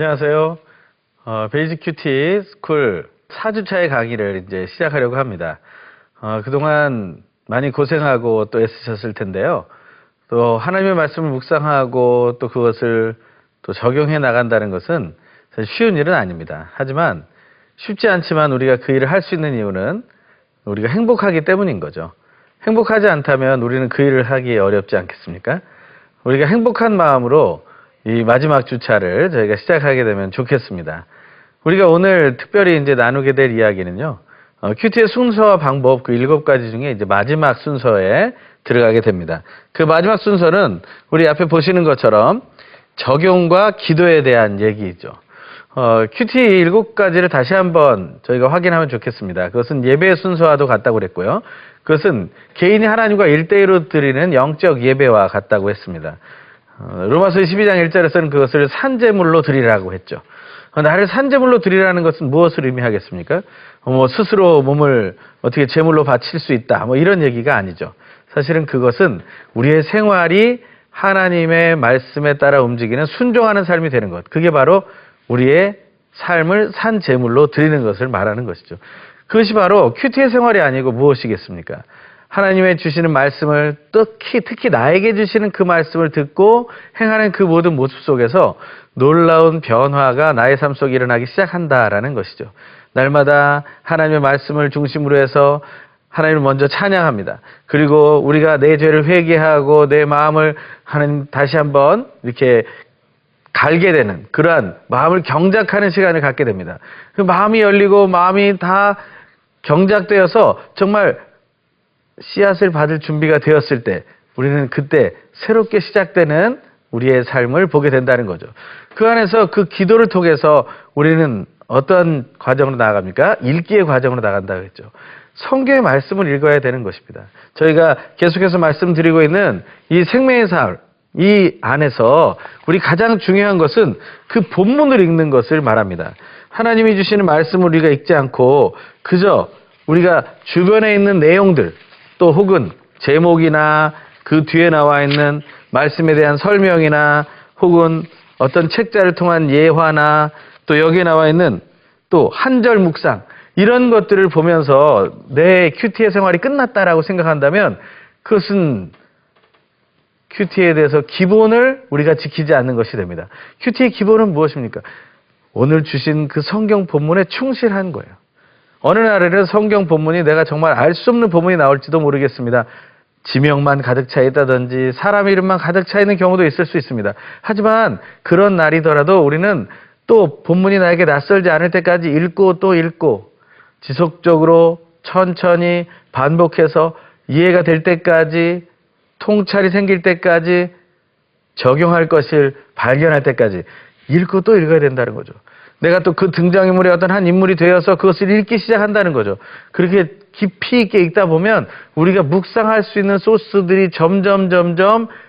안녕하세요. 베이직 큐티 스쿨 4주차의 강의를 이제 시작하려고 합니다. 그동안 많이 고생하고 또 애쓰셨을 텐데요. 또 하나님의 말씀을 묵상하고 또 그것을 또 적용해 나간다는 것은 사실 쉬운 일은 아닙니다. 하지만 쉽지 않지만 우리가 그 일을 할 수 있는 이유는 우리가 행복하기 때문인 거죠. 행복하지 않다면 우리는 그 일을 하기 어렵지 않겠습니까? 우리가 행복한 마음으로 이 마지막 주차를 저희가 시작하게 되면 좋겠습니다. 우리가 오늘 특별히 이제 나누게 될 이야기는요, 큐티의 순서와 방법 그 7가지 중에 이제 마지막 순서에 들어가게 됩니다. 그 마지막 순서는 우리 앞에 보시는 것처럼 적용과 기도에 대한 얘기죠. 큐티 7가지를 다시 한번 저희가 확인하면 좋겠습니다. 그것은 예배의 순서와도 같다고 그랬고요. 그것은 개인이 하나님과 1대1로 드리는 영적 예배와 같다고 했습니다. 로마서 12장 1절에서는 그것을 산제물로 드리라고 했죠. 나를 산제물로 드리라는 것은 무엇을 의미하겠습니까? 스스로 몸을 어떻게 제물로 바칠 수 있다, 이런 얘기가 아니죠. 사실은 그것은 우리의 생활이 하나님의 말씀에 따라 움직이는 순종하는 삶이 되는 것. 그게 바로 우리의 삶을 산제물로 드리는 것을 말하는 것이죠. 그것이 바로 큐티의 생활이 아니고 무엇이겠습니까? 하나님의 주시는 말씀을 특히 나에게 주시는 그 말씀을 듣고 행하는 그 모든 모습 속에서 놀라운 변화가 나의 삶 속에 일어나기 시작한다라는 것이죠. 날마다 하나님의 말씀을 중심으로 해서 하나님을 먼저 찬양합니다. 그리고 우리가 내 죄를 회개하고 내 마음을 하나님 다시 한번 이렇게 갈게 되는 그러한 마음을 경작하는 시간을 갖게 됩니다. 그 마음이 열리고 마음이 다 경작되어서 정말 씨앗을 받을 준비가 되었을 때 우리는 그때 새롭게 시작되는 우리의 삶을 보게 된다는 거죠. 그 안에서 그 기도를 통해서 우리는 어떤 과정으로 나아갑니까? 읽기의 과정으로 나간다고 했죠. 성경의 말씀을 읽어야 되는 것입니다. 저희가 계속해서 말씀드리고 있는 이 생명의 삶, 이 안에서 우리 가장 중요한 것은 그 본문을 읽는 것을 말합니다. 하나님이 주시는 말씀을 우리가 읽지 않고 그저 우리가 주변에 있는 내용들 또 혹은 제목이나 그 뒤에 나와 있는 말씀에 대한 설명이나 혹은 어떤 책자를 통한 예화나 또 여기에 나와 있는 또 한절 묵상 이런 것들을 보면서 내 큐티의 생활이 끝났다라고 생각한다면 그것은 큐티에 대해서 기본을 우리가 지키지 않는 것이 됩니다. 큐티의 기본은 무엇입니까? 오늘 주신 그 성경 본문에 충실한 거예요. 어느 날에는 성경 본문이 내가 정말 알 수 없는 본문이 나올지도 모르겠습니다. 지명만 가득 차 있다든지 사람 이름만 가득 차 있는 경우도 있을 수 있습니다. 하지만 그런 날이더라도 우리는 또 본문이 나에게 낯설지 않을 때까지 읽고 또 읽고 지속적으로 천천히 반복해서 이해가 될 때까지 통찰이 생길 때까지 적용할 것을 발견할 때까지 읽고 또 읽어야 된다는 거죠. 내가 또 그 등장인물의 어떤 한 인물이 되어서 그것을 읽기 시작한다는 거죠. 그렇게 깊이 있게 읽다 보면 우리가 묵상할 수 있는 소스들이 점점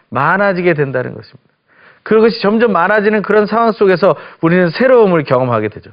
많아지게 된다는 것입니다. 그것이 점점 많아지는 그런 상황 속에서 우리는 새로움을 경험하게 되죠.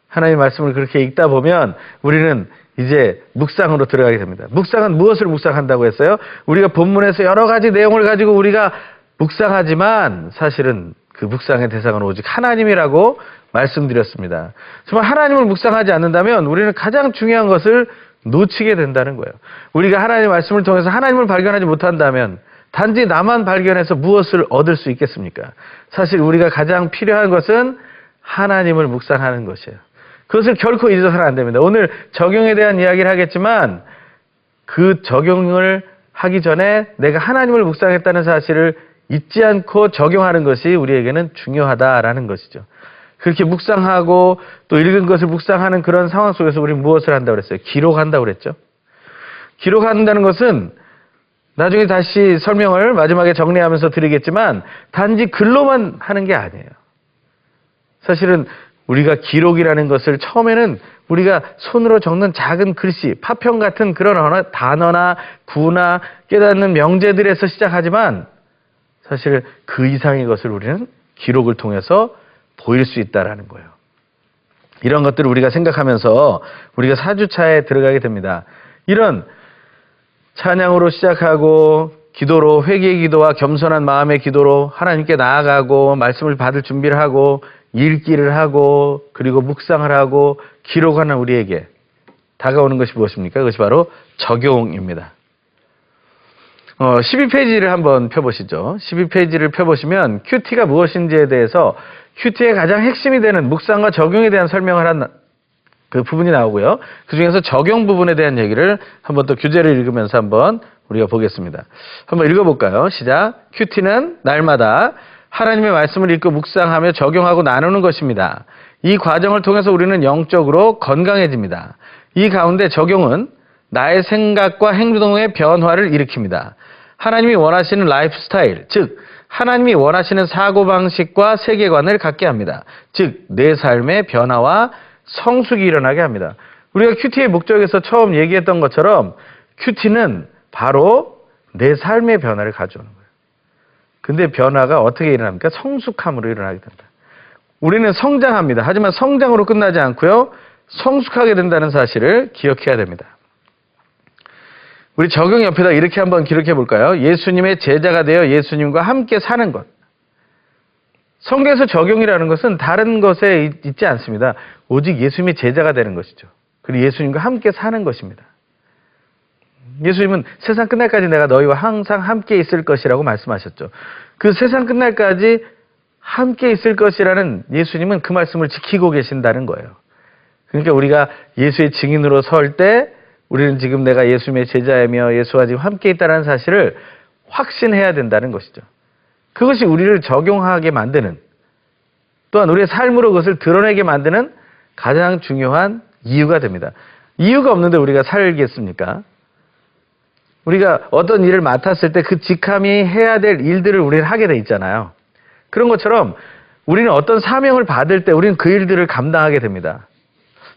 하나님의 말씀을 그렇게 읽다 보면 우리는 이제 묵상으로 들어가게 됩니다. 묵상은 무엇을 묵상한다고 했어요? 우리가 본문에서 여러 가지 내용을 가지고 우리가 묵상하지만 사실은 그 묵상의 대상은 오직 하나님이라고 말씀드렸습니다. 정말 하나님을 묵상하지 않는다면 우리는 가장 중요한 것을 놓치게 된다는 거예요. 우리가 하나님의 말씀을 통해서 하나님을 발견하지 못한다면 단지 나만 발견해서 무엇을 얻을 수 있겠습니까? 사실 우리가 가장 필요한 것은 하나님을 묵상하는 것이에요. 그것을 결코 잊어서는 안 됩니다. 오늘 적용에 대한 이야기를 하겠지만 그 적용을 하기 전에 내가 하나님을 묵상했다는 사실을 잊지 않고 적용하는 것이 우리에게는 중요하다라는 것이죠. 그렇게 묵상하고 또 읽은 것을 묵상하는 그런 상황 속에서 우리는 무엇을 한다고 그랬어요? 기록한다고 그랬죠. 기록한다는 것은 나중에 다시 설명을 마지막에 정리하면서 드리겠지만 단지 글로만 하는 게 아니에요. 사실은 우리가 기록이라는 것을 처음에는 우리가 손으로 적는 작은 글씨, 파편 같은 그런 단어나 구나 깨닫는 명제들에서 시작하지만 사실 그 이상의 것을 우리는 기록을 통해서 보일 수 있다라는 거예요. 이런 것들을 우리가 생각하면서 우리가 4주차에 들어가게 됩니다. 이런 찬양으로 시작하고 기도로 회개의 기도와 겸손한 마음의 기도로 하나님께 나아가고 말씀을 받을 준비를 하고 읽기를 하고 그리고 묵상을 하고 기록하는 우리에게 다가오는 것이 무엇입니까? 그것이 바로 적용입니다. 12페이지를 한번 펴보시죠. 12페이지를 펴보시면 큐티가 무엇인지에 대해서 큐티의 가장 핵심이 되는 묵상과 적용에 대한 설명을 한 그 부분이 나오고요. 그 중에서 적용 부분에 대한 얘기를 한번 또 교재를 읽으면서 한번 우리가 보겠습니다. 한번 읽어볼까요? 시작. 큐티는 날마다 하나님의 말씀을 읽고 묵상하며 적용하고 나누는 것입니다. 이 과정을 통해서 우리는 영적으로 건강해집니다. 이 가운데 적용은 나의 생각과 행동의 변화를 일으킵니다. 하나님이 원하시는 라이프 스타일, 즉 하나님이 원하시는 사고방식과 세계관을 갖게 합니다. 즉 내 삶의 변화와 성숙이 일어나게 합니다. 우리가 큐티의 목적에서 처음 얘기했던 것처럼 큐티는 바로 내 삶의 변화를 가져오는 거예요. 근데 변화가 어떻게 일어납니까? 성숙함으로 일어나게 된다. 우리는 성장합니다. 하지만 성장으로 끝나지 않고요. 성숙하게 된다는 사실을 기억해야 됩니다. 우리 적용 옆에다 이렇게 한번 기록해 볼까요? 예수님의 제자가 되어 예수님과 함께 사는 것. 성경에서 적용이라는 것은 다른 것에 있지 않습니다. 오직 예수님의 제자가 되는 것이죠. 그리고 예수님과 함께 사는 것입니다. 예수님은 세상 끝날까지 내가 너희와 항상 함께 있을 것이라고 말씀하셨죠. 그 세상 끝날까지 함께 있을 것이라는 예수님은 그 말씀을 지키고 계신다는 거예요. 그러니까 우리가 예수의 증인으로 설 때 우리는 지금 내가 예수님의 제자이며 예수와 지금 함께 있다는 사실을 확신해야 된다는 것이죠. 그것이 우리를 적용하게 만드는, 또한 우리의 삶으로 그것을 드러내게 만드는 가장 중요한 이유가 됩니다. 이유가 없는데 우리가 살겠습니까? 우리가 어떤 일을 맡았을 때 그 직함이 해야 될 일들을 우리는 하게 돼 있잖아요. 그런 것처럼 우리는 어떤 사명을 받을 때 우리는 그 일들을 감당하게 됩니다.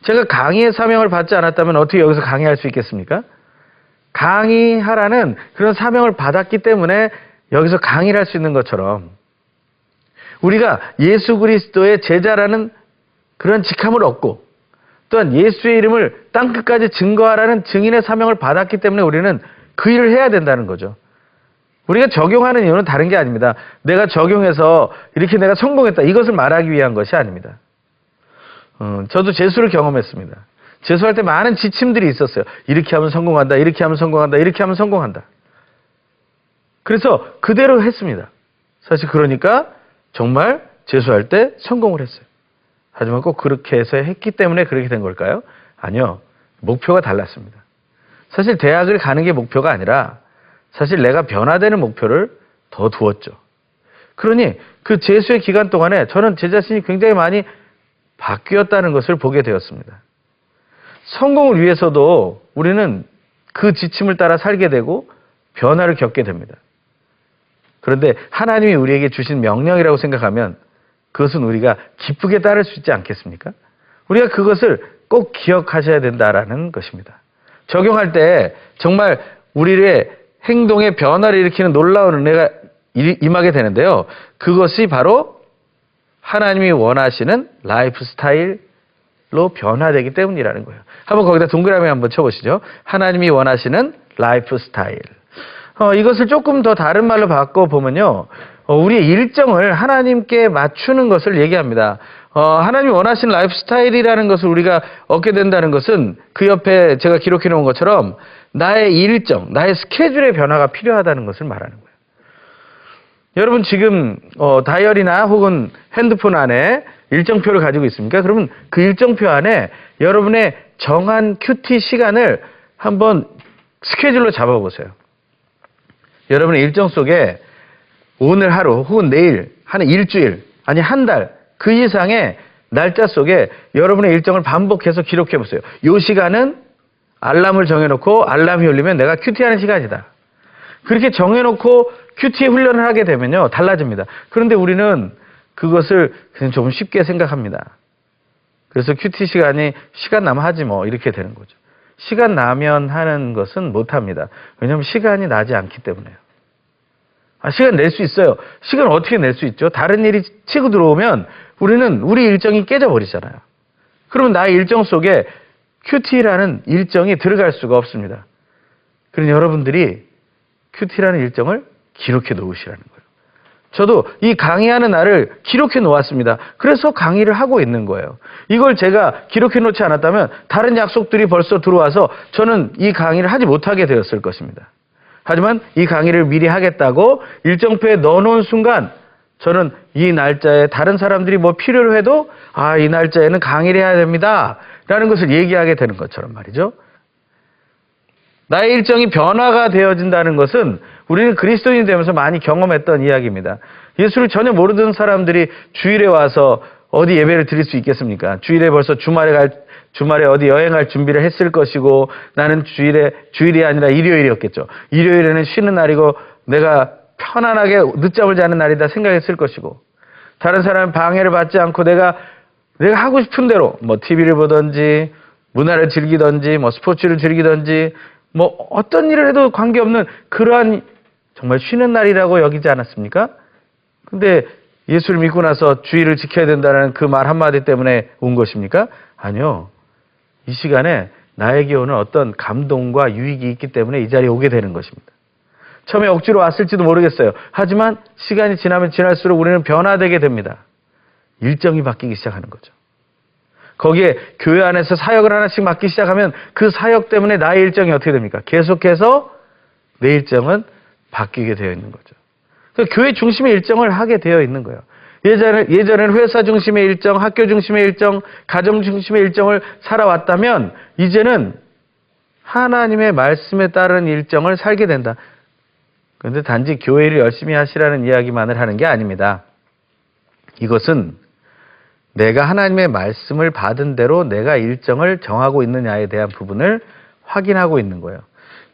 제가 강의의 사명을 받지 않았다면 어떻게 여기서 강의할 수 있겠습니까? 강의하라는 그런 사명을 받았기 때문에 여기서 강의를 할 수 있는 것처럼 우리가 예수 그리스도의 제자라는 그런 직함을 얻고 또한 예수의 이름을 땅끝까지 증거하라는 증인의 사명을 받았기 때문에 우리는 그 일을 해야 된다는 거죠. 우리가 적용하는 이유는 다른 게 아닙니다. 내가 적용해서 이렇게 내가 성공했다, 이것을 말하기 위한 것이 아닙니다. 저도 재수를 경험했습니다. 재수할 때 많은 지침들이 있었어요. 이렇게 하면 성공한다, 이렇게 하면 성공한다, 이렇게 하면 성공한다. 그래서 그대로 했습니다. 사실 그러니까 정말 재수할 때 성공을 했어요. 하지만 꼭 그렇게 해서 했기 때문에 그렇게 된 걸까요? 아니요. 목표가 달랐습니다. 사실 대학을 가는 게 목표가 아니라 사실 내가 변화되는 목표를 더 두었죠. 그러니 그 재수의 기간 동안에 저는 제 자신이 굉장히 많이 바뀌었다는 것을 보게 되었습니다. 성공을 위해서도 우리는 그 지침을 따라 살게 되고 변화를 겪게 됩니다. 그런데 하나님이 우리에게 주신 명령이라고 생각하면 그것은 우리가 기쁘게 따를 수 있지 않겠습니까? 우리가 그것을 꼭 기억하셔야 된다라는 것입니다. 적용할 때 정말 우리의 행동에 변화를 일으키는 놀라운 은혜가 임하게 되는데요. 그것이 바로 하나님이 원하시는 라이프 스타일로 변화되기 때문이라는 거예요. 한번 거기다 동그라미 한번 쳐보시죠. 하나님이 원하시는 라이프 스타일. 이것을 조금 더 다른 말로 바꿔보면요. 우리의 일정을 하나님께 맞추는 것을 얘기합니다. 하나님이 원하시는 라이프 스타일이라는 것을 우리가 얻게 된다는 것은 그 옆에 제가 기록해 놓은 것처럼 나의 일정, 나의 스케줄의 변화가 필요하다는 것을 말하는 거예요. 여러분 지금 다이어리나 혹은 핸드폰 안에 일정표를 가지고 있습니까? 그러면 그 일정표 안에 여러분의 정한 큐티 시간을 한번 스케줄로 잡아보세요. 여러분의 일정 속에 오늘 하루 혹은 내일, 한 일주일, 아니 한 달, 그 이상의 날짜 속에 여러분의 일정을 반복해서 기록해 보세요. 이 시간은 알람을 정해놓고 알람이 울리면 내가 큐티하는 시간이다. 그렇게 정해놓고 큐티 훈련을 하게 되면요, 달라집니다. 그런데 우리는 그것을 그냥 좀 쉽게 생각합니다. 그래서 큐티 시간이 시간 나면 하지 뭐 이렇게 되는 거죠. 시간 나면 하는 것은 못합니다. 왜냐하면 시간이 나지 않기 때문에요. 시간 낼 수 있어요. 시간 어떻게 낼 수 있죠? 다른 일이 치고 들어오면 우리는 우리 일정이 깨져버리잖아요. 그러면 나의 일정 속에 큐티라는 일정이 들어갈 수가 없습니다. 그러니 여러분들이 큐티라는 일정을 기록해 놓으시라는 거예요. 저도 이 강의하는 날을 기록해 놓았습니다. 그래서 강의를 하고 있는 거예요. 이걸 제가 기록해 놓지 않았다면 다른 약속들이 벌써 들어와서 저는 이 강의를 하지 못하게 되었을 것입니다. 하지만 이 강의를 미리 하겠다고 일정표에 넣어놓은 순간 저는 이 날짜에 다른 사람들이 뭐 필요로 해도 이 날짜에는 강의를 해야 됩니다 라는 것을 얘기하게 되는 것처럼 말이죠. 나의 일정이 변화가 되어진다는 것은 우리는 그리스도인이 되면서 많이 경험했던 이야기입니다. 예수를 전혀 모르던 사람들이 주일에 와서 어디 예배를 드릴 수 있겠습니까? 주일에 벌써 주말에 어디 여행할 준비를 했을 것이고, 나는 주일이 아니라 일요일이었겠죠. 일요일에는 쉬는 날이고 내가 편안하게 늦잠을 자는 날이다 생각했을 것이고, 다른 사람은 방해를 받지 않고 내가 하고 싶은 대로 뭐 TV를 보든지 문화를 즐기든지 뭐 스포츠를 즐기든지 뭐 어떤 일을 해도 관계없는 그러한 정말 쉬는 날이라고 여기지 않았습니까? 근데 예수를 믿고 나서 주의를 지켜야 된다는 그 말 한마디 때문에 온 것입니까? 아니요. 이 시간에 나에게 오는 어떤 감동과 유익이 있기 때문에 이 자리에 오게 되는 것입니다. 처음에 억지로 왔을지도 모르겠어요. 하지만 시간이 지나면 지날수록 우리는 변화되게 됩니다. 일정이 바뀌기 시작하는 거죠. 거기에 교회 안에서 사역을 하나씩 맡기 시작하면 그 사역 때문에 나의 일정이 어떻게 됩니까? 계속해서 내 일정은 바뀌게 되어 있는 거죠. 그래서 교회 중심의 일정을 하게 되어 있는 거예요. 예전에는 회사 중심의 일정, 학교 중심의 일정, 가정 중심의 일정을 살아왔다면 이제는 하나님의 말씀에 따른 일정을 살게 된다. 그런데 단지 교회 일을 열심히 하시라는 이야기만을 하는 게 아닙니다. 이것은 내가 하나님의 말씀을 받은 대로 내가 일정을 정하고 있느냐에 대한 부분을 확인하고 있는 거예요.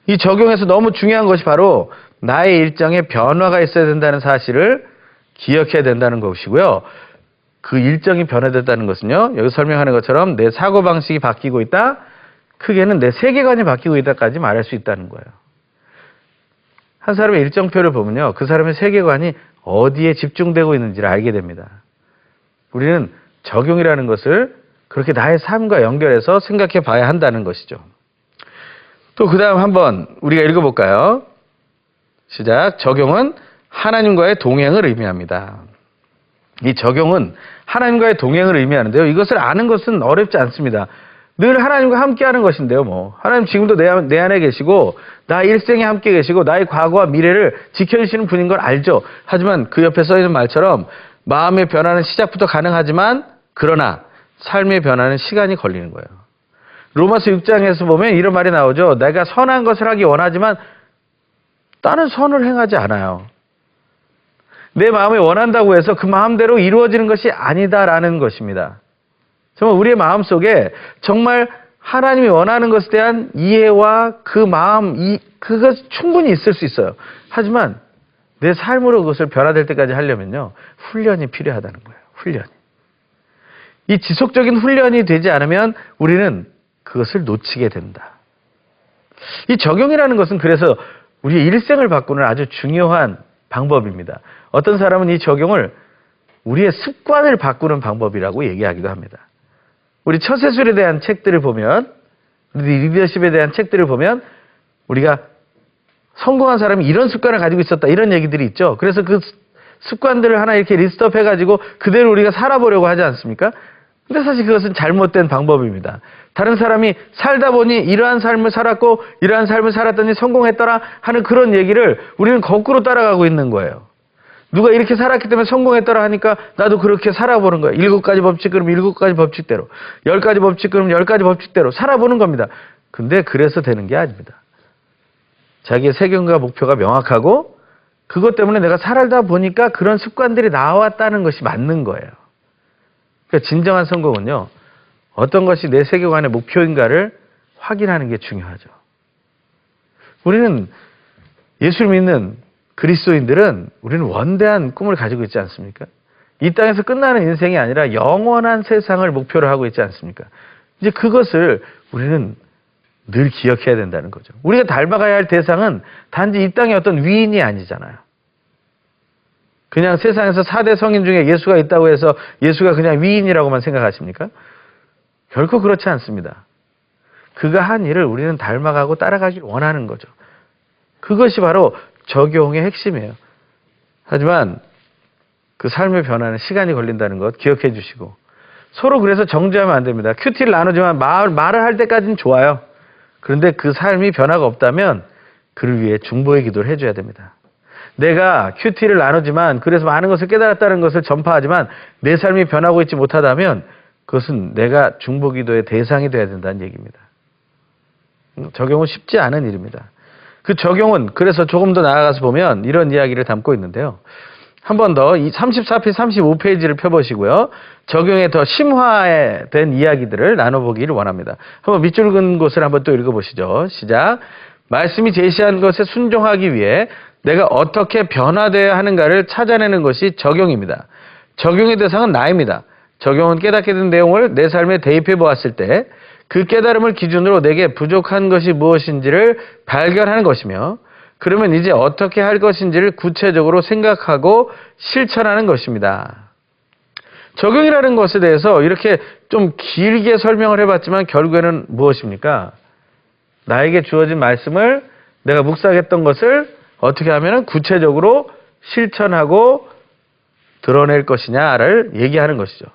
이 적용에서 너무 중요한 것이 바로 나의 일정에 변화가 있어야 된다는 사실을 기억해야 된다는 것이고요. 그 일정이 변화됐다는 것은요, 여기 설명하는 것처럼 내 사고방식이 바뀌고 있다, 크게는 내 세계관이 바뀌고 있다까지 말할 수 있다는 거예요. 한 사람의 일정표를 보면요, 그 사람의 세계관이 어디에 집중되고 있는지를 알게 됩니다. 우리는 적용이라는 것을 그렇게 나의 삶과 연결해서 생각해 봐야 한다는 것이죠. 또 그 다음 한번 우리가 읽어볼까요? 시작. 적용은 하나님과의 동행을 의미합니다. 이 적용은 하나님과의 동행을 의미하는데요. 이것을 아는 것은 어렵지 않습니다. 늘 하나님과 함께하는 것인데요. 하나님 지금도 내 안에 계시고 나 일생에 함께 계시고 나의 과거와 미래를 지켜주시는 분인 걸 알죠. 하지만 그 옆에 써있는 말처럼 마음의 변화는 시작부터 가능하지만 그러나 삶의 변화는 시간이 걸리는 거예요. 로마서 6장에서 보면 이런 말이 나오죠. 내가 선한 것을 하기 원하지만 나는 선을 행하지 않아요. 내 마음이 원한다고 해서 그 마음대로 이루어지는 것이 아니다라는 것입니다. 정말 우리의 마음속에 정말 하나님이 원하는 것에 대한 이해와 그 마음, 그것 충분히 있을 수 있어요. 하지만 내 삶으로 그것을 변화될 때까지 하려면요, 훈련이 필요하다는 거예요. 훈련이. 이 지속적인 훈련이 되지 않으면 우리는 그것을 놓치게 된다. 이 적용이라는 것은 그래서 우리의 일생을 바꾸는 아주 중요한 방법입니다. 어떤 사람은 이 적용을 우리의 습관을 바꾸는 방법이라고 얘기하기도 합니다. 우리 처세술에 대한 책들을 보면, 리더십에 대한 책들을 보면 우리가 성공한 사람이 이런 습관을 가지고 있었다, 이런 얘기들이 있죠. 그래서 그 습관들을 하나 이렇게 리스트업 해가지고 그대로 우리가 살아보려고 하지 않습니까? 근데 사실 그것은 잘못된 방법입니다. 다른 사람이 살다 보니 이러한 삶을 살았고 이러한 삶을 살았더니 성공했더라 하는 그런 얘기를 우리는 거꾸로 따라가고 있는 거예요. 누가 이렇게 살았기 때문에 성공했더라 하니까 나도 그렇게 살아보는 거예요. 7가지 법칙 그럼 7가지 법칙대로, 10가지 법칙 그럼 10가지 법칙대로 살아보는 겁니다. 근데 그래서 되는 게 아닙니다. 자기의 세경과 목표가 명확하고 그것 때문에 내가 살다 보니까 그런 습관들이 나왔다는 것이 맞는 거예요. 그러니까 진정한 성공은요, 어떤 것이 내 세계관의 목표인가를 확인하는 게 중요하죠. 우리는 예수를 믿는 그리스도인들은 우리는 원대한 꿈을 가지고 있지 않습니까? 이 땅에서 끝나는 인생이 아니라 영원한 세상을 목표로 하고 있지 않습니까? 이제 그것을 우리는 늘 기억해야 된다는 거죠. 우리가 닮아가야 할 대상은 단지 이 땅의 어떤 위인이 아니잖아요. 그냥 세상에서 4대 성인 중에 예수가 있다고 해서 예수가 그냥 위인이라고만 생각하십니까? 결코 그렇지 않습니다. 그가 한 일을 우리는 닮아가고 따라가길 원하는 거죠. 그것이 바로 적용의 핵심이에요. 하지만 그 삶의 변화는 시간이 걸린다는 것 기억해 주시고, 서로 그래서 정죄하면 안 됩니다. 큐티를 나누지만 말을 할 때까지는 좋아요. 그런데 그 삶이 변화가 없다면 그를 위해 중보의 기도를 해줘야 됩니다. 내가 큐티를 나누지만 그래서 많은 것을 깨달았다는 것을 전파하지만 내 삶이 변하고 있지 못하다면 그것은 내가 중보 기도의 대상이 돼야 된다는 얘기입니다. 적용은 쉽지 않은 일입니다. 그 적용은 그래서 조금 더 나아가서 보면 이런 이야기를 담고 있는데요. 한 번 더 이 34페이지, 35페이지를 펴보시고요. 적용에 더 심화된 이야기들을 나눠보기를 원합니다. 한번 밑줄 긋은 곳을 한번 또 읽어보시죠. 시작. 말씀이 제시한 것에 순종하기 위해 내가 어떻게 변화되어야 하는가를 찾아내는 것이 적용입니다. 적용의 대상은 나입니다. 적용은 깨닫게 된 내용을 내 삶에 대입해 보았을 때 그 깨달음을 기준으로 내게 부족한 것이 무엇인지를 발견하는 것이며, 그러면 이제 어떻게 할 것인지를 구체적으로 생각하고 실천하는 것입니다. 적용이라는 것에 대해서 이렇게 좀 길게 설명을 해봤지만 결국에는 무엇입니까? 나에게 주어진 말씀을, 내가 묵상했던 것을 어떻게 하면 구체적으로 실천하고 드러낼 것이냐를 얘기하는 것이죠.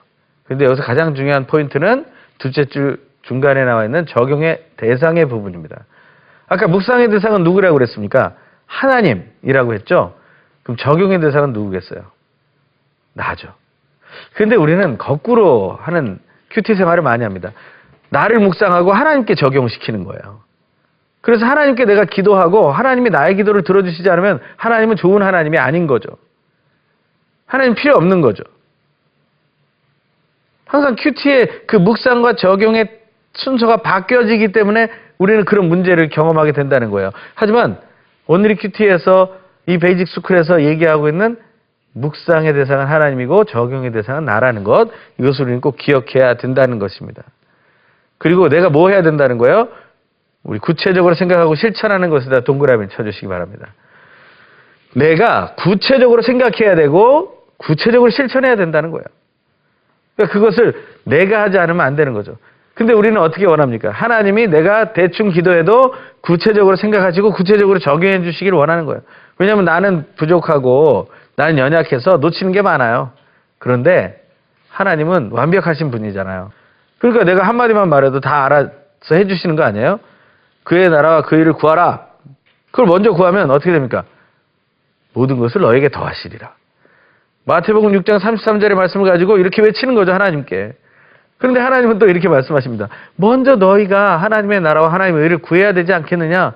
그런데 여기서 가장 중요한 포인트는 둘째 줄 중간에 나와 있는 적용의 대상의 부분입니다. 아까 묵상의 대상은 누구라고 그랬습니까? 하나님이라고 했죠? 그럼 적용의 대상은 누구겠어요? 나죠. 그런데 우리는 거꾸로 하는 큐티 생활을 많이 합니다. 나를 묵상하고 하나님께 적용시키는 거예요. 그래서 하나님께 내가 기도하고 하나님이 나의 기도를 들어주시지 않으면 하나님은 좋은 하나님이 아닌 거죠. 하나님 필요 없는 거죠. 항상 큐티의 그 묵상과 적용의 순서가 바뀌어지기 때문에 우리는 그런 문제를 경험하게 된다는 거예요. 하지만 오늘의 큐티에서 이 베이직 스쿨에서 얘기하고 있는 묵상의 대상은 하나님이고 적용의 대상은 나라는 것, 이것을 우리는 꼭 기억해야 된다는 것입니다. 그리고 내가 뭐 해야 된다는 거예요? 우리 구체적으로 생각하고 실천하는 것에다 동그라미를 쳐주시기 바랍니다. 내가 구체적으로 생각해야 되고 구체적으로 실천해야 된다는 거예요. 그러니까 그것을 내가 하지 않으면 안 되는 거죠. 근데 우리는 어떻게 원합니까? 하나님이 내가 대충 기도해도 구체적으로 생각하시고 구체적으로 적용해 주시기를 원하는 거예요. 왜냐하면 나는 부족하고 나는 연약해서 놓치는 게 많아요. 그런데 하나님은 완벽하신 분이잖아요. 그러니까 내가 한마디만 말해도 다 알아서 해주시는 거 아니에요? 그의 나라와 그 일을 구하라. 그걸 먼저 구하면 어떻게 됩니까? 모든 것을 너에게 더하시리라. 마태복음 6장 33절의 말씀을 가지고 이렇게 외치는 거죠, 하나님께. 그런데 하나님은 또 이렇게 말씀하십니다. 먼저 너희가 하나님의 나라와 하나님의 의를 구해야 되지 않겠느냐?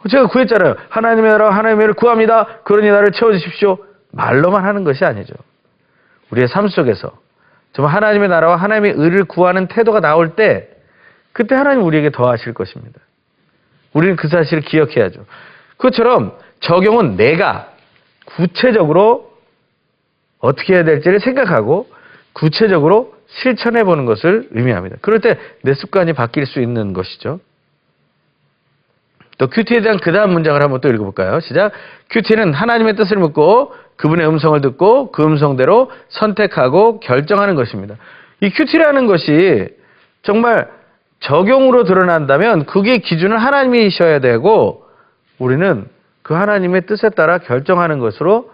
제가 구했잖아요. 하나님의 나라와 하나님의 의를 구합니다. 그러니 나를 채워주십시오. 말로만 하는 것이 아니죠. 우리의 삶 속에서 정말 하나님의 나라와 하나님의 의를 구하는 태도가 나올 때 그때 하나님 우리에게 더하실 것입니다. 우리는 그 사실을 기억해야죠. 그것처럼 적용은 내가 구체적으로 어떻게 해야 될지를 생각하고 구체적으로 실천해 보는 것을 의미합니다. 그럴 때 내 습관이 바뀔 수 있는 것이죠. 또 큐티에 대한 그 다음 문장을 한번 또 읽어볼까요? 시작. 큐티는 하나님의 뜻을 묻고 그분의 음성을 듣고 그 음성대로 선택하고 결정하는 것입니다. 이 큐티라는 것이 정말 적용으로 드러난다면 그게 기준은 하나님이셔야 되고 우리는 그 하나님의 뜻에 따라 결정하는 것으로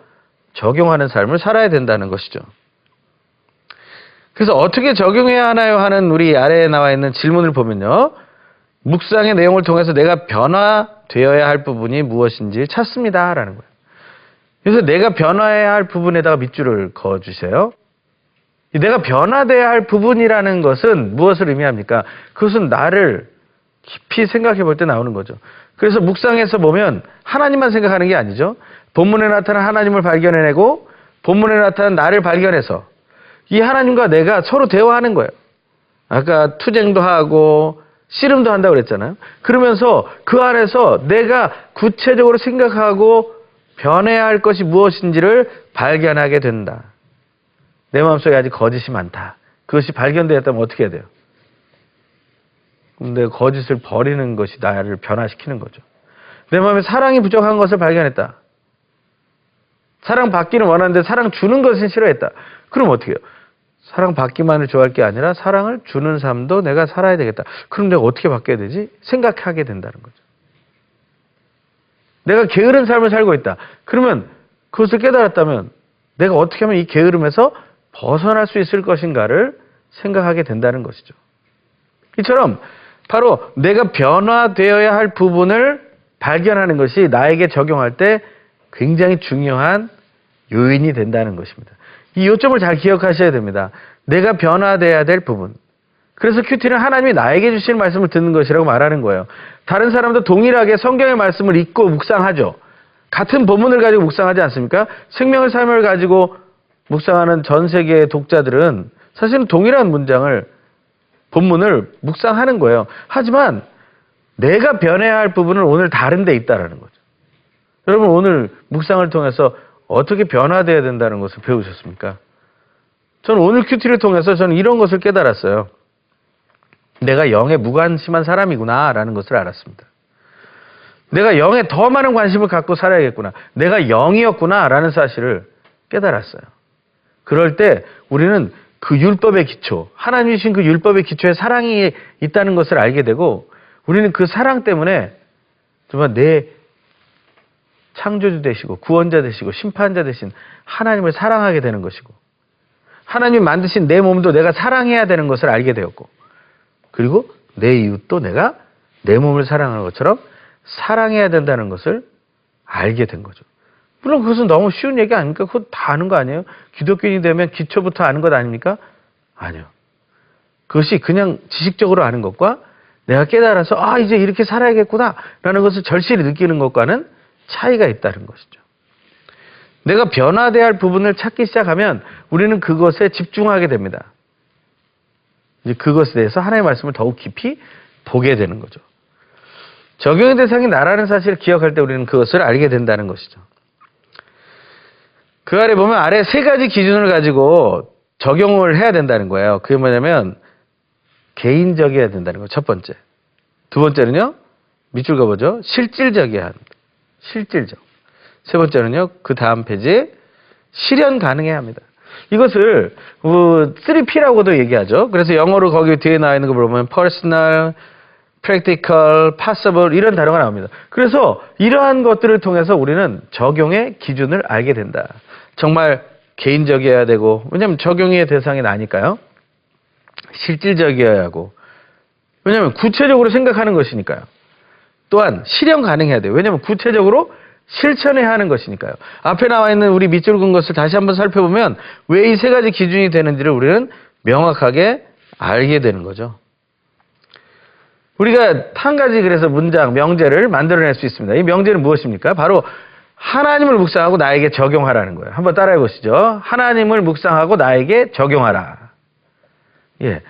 적용하는 삶을 살아야 된다는 것이죠. 그래서 어떻게 적용해야 하나요 하는 우리 아래에 나와 있는 질문을 보면요. 묵상의 내용을 통해서 내가 변화되어야 할 부분이 무엇인지 찾습니다. 라는 거예요. 그래서 내가 변화해야 할 부분에다가 밑줄을 그어주세요. 내가 변화되어야 할 부분이라는 것은 무엇을 의미합니까? 그것은 나를 깊이 생각해 볼 때 나오는 거죠. 그래서 묵상에서 보면 하나님만 생각하는 게 아니죠. 본문에 나타난 하나님을 발견해내고 본문에 나타난 나를 발견해서 이 하나님과 내가 서로 대화하는 거예요. 아까 투쟁도 하고 씨름도 한다고 그랬잖아요. 그러면서 그 안에서 내가 구체적으로 생각하고 변해야 할 것이 무엇인지를 발견하게 된다. 내 마음속에 아직 거짓이 많다. 그것이 발견되었다면 어떻게 해야 돼요? 그럼 내가 거짓을 버리는 것이 나를 변화시키는 거죠. 내 마음에 사랑이 부족한 것을 발견했다. 사랑 받기는 원하는데 사랑 주는 것은 싫어했다. 그럼 어떻게 해요? 사랑 받기만을 좋아할 게 아니라 사랑을 주는 삶도 내가 살아야 되겠다. 그럼 내가 어떻게 바뀌어야 되지? 생각하게 된다는 거죠. 내가 게으른 삶을 살고 있다. 그러면 그것을 깨달았다면 내가 어떻게 하면 이 게으름에서 벗어날 수 있을 것인가를 생각하게 된다는 것이죠. 이처럼 바로 내가 변화되어야 할 부분을 발견하는 것이 나에게 적용할 때 굉장히 중요한 요인이 된다는 것입니다. 이 요점을 잘 기억하셔야 됩니다. 내가 변화되어야 될 부분. 그래서 큐티는 하나님이 나에게 주시는 말씀을 듣는 것이라고 말하는 거예요. 다른 사람도 동일하게 성경의 말씀을 읽고 묵상하죠. 같은 본문을 가지고 묵상하지 않습니까? 생명의 삶을 가지고 묵상하는 전 세계의 독자들은 사실은 동일한 본문을 묵상하는 거예요. 하지만 내가 변해야 할 부분은 오늘 다른 데 있다는 거죠. 여러분 오늘 묵상을 통해서 어떻게 변화되어야 된다는 것을 배우셨습니까? 저는 오늘 큐티를 통해서 저는 이런 것을 깨달았어요. 내가 영에 무관심한 사람이구나 라는 것을 알았습니다. 내가 영에 더 많은 관심을 갖고 살아야겠구나. 내가 영이었구나 라는 사실을 깨달았어요. 그럴 때 우리는 그 율법의 기초, 하나님이 주신 그 율법의 기초에 사랑이 있다는 것을 알게 되고 우리는 그 사랑 때문에 정말 내 창조주 되시고 구원자 되시고 심판자 되신 하나님을 사랑하게 되는 것이고 하나님이 만드신 내 몸도 내가 사랑해야 되는 것을 알게 되었고 그리고 내 이웃도 내가 내 몸을 사랑하는 것처럼 사랑해야 된다는 것을 알게 된 거죠. 물론 그것은 너무 쉬운 얘기 아닙니까? 그거 다 아는 거 아니에요? 기독교인이 되면 기초부터 아는 것 아닙니까? 아니요. 그것이 그냥 지식적으로 아는 것과 내가 깨달아서 이제 이렇게 살아야겠구나 라는 것을 절실히 느끼는 것과는 차이가 있다는 것이죠. 내가 변화돼야 할 부분을 찾기 시작하면 우리는 그것에 집중하게 됩니다. 이제 그것에 대해서 하나님의 말씀을 더욱 깊이 보게 되는 거죠. 적용의 대상이 나라는 사실을 기억할 때 우리는 그것을 알게 된다는 것이죠. 그 아래 보면 아래 세 가지 기준을 가지고 적용을 해야 된다는 거예요. 그게 뭐냐면 개인적이어야 된다는 거예요. 첫 번째. 두 번째는요. 밑줄 그어보죠. 실질적이어야 합니다. 실질적. 세 번째는요. 그 다음 페이지에 실현 가능해야 합니다. 이것을 3P라고도 얘기하죠. 그래서 영어로 거기 뒤에 나와 있는 거 보면 personal, practical, possible 이런 단어가 나옵니다. 그래서 이러한 것들을 통해서 우리는 적용의 기준을 알게 된다. 정말 개인적이어야 되고 왜냐하면 적용의 대상이 나니까요. 실질적이어야 하고 왜냐하면 구체적으로 생각하는 것이니까요. 또한 실현 가능해야 돼요. 왜냐하면 구체적으로 실천해야 하는 것이니까요. 앞에 나와 있는 우리 밑줄 긋은 것을 다시 한번 살펴보면 왜 이 세 가지 기준이 되는지를 우리는 명확하게 알게 되는 거죠. 우리가 한 가지 그래서 문장, 명제를 만들어낼 수 있습니다. 이 명제는 무엇입니까? 바로 하나님을 묵상하고 나에게 적용하라는 거예요. 한번 따라해 보시죠. 하나님을 묵상하고 나에게 적용하라. 예.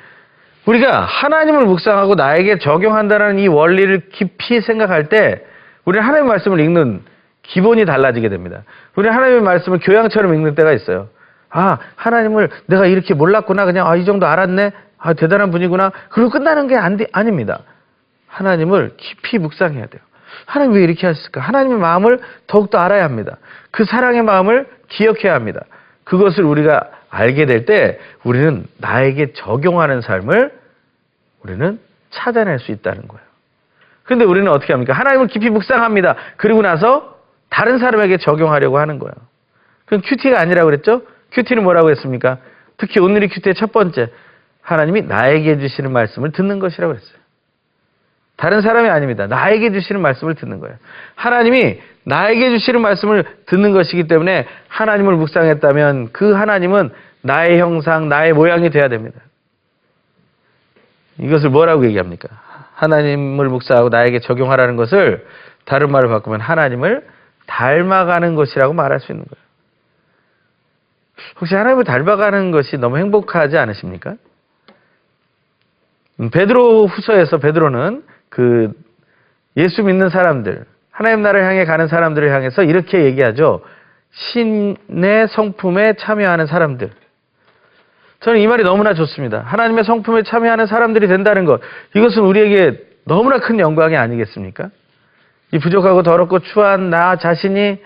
우리가 하나님을 묵상하고 나에게 적용한다는 이 원리를 깊이 생각할 때 우리는 하나님의 말씀을 읽는 기본이 달라지게 됩니다. 우리는 하나님의 말씀을 교양처럼 읽는 때가 있어요. 하나님을 내가 이렇게 몰랐구나. 그냥 이 정도 알았네. 대단한 분이구나. 그리고 끝나는 게 아닙니다. 하나님을 깊이 묵상해야 돼요. 하나님 왜 이렇게 하셨을까? 하나님의 마음을 더욱더 알아야 합니다. 그 사랑의 마음을 기억해야 합니다. 그것을 우리가 알게 될 때 우리는 나에게 적용하는 삶을 우리는 찾아낼 수 있다는 거예요. 그런데 우리는 어떻게 합니까? 하나님을 깊이 묵상합니다. 그리고 나서 다른 사람에게 적용하려고 하는 거예요. 그건 큐티가 아니라고 그랬죠? 큐티는 뭐라고 했습니까? 특히 오늘의 큐티의 첫 번째, 하나님이 나에게 주시는 말씀을 듣는 것이라고 했어요. 다른 사람이 아닙니다. 나에게 주시는 말씀을 듣는 거예요. 하나님이 나에게 주시는 말씀을 듣는 것이기 때문에 하나님을 묵상했다면 그 하나님은 나의 형상, 나의 모양이 돼야 됩니다. 이것을 뭐라고 얘기합니까? 하나님을 묵상하고 나에게 적용하라는 것을 다른 말을 바꾸면 하나님을 닮아가는 것이라고 말할 수 있는 거예요. 혹시 하나님을 닮아가는 것이 너무 행복하지 않으십니까? 베드로 후서에서 베드로는 그 예수 믿는 사람들, 하나님 나라를 향해 가는 사람들을 향해서 이렇게 얘기하죠. 신의 성품에 참여하는 사람들. 저는 이 말이 너무나 좋습니다. 하나님의 성품에 참여하는 사람들이 된다는 것. 이것은 우리에게 너무나 큰 영광이 아니겠습니까? 이 부족하고 더럽고 추한 나 자신이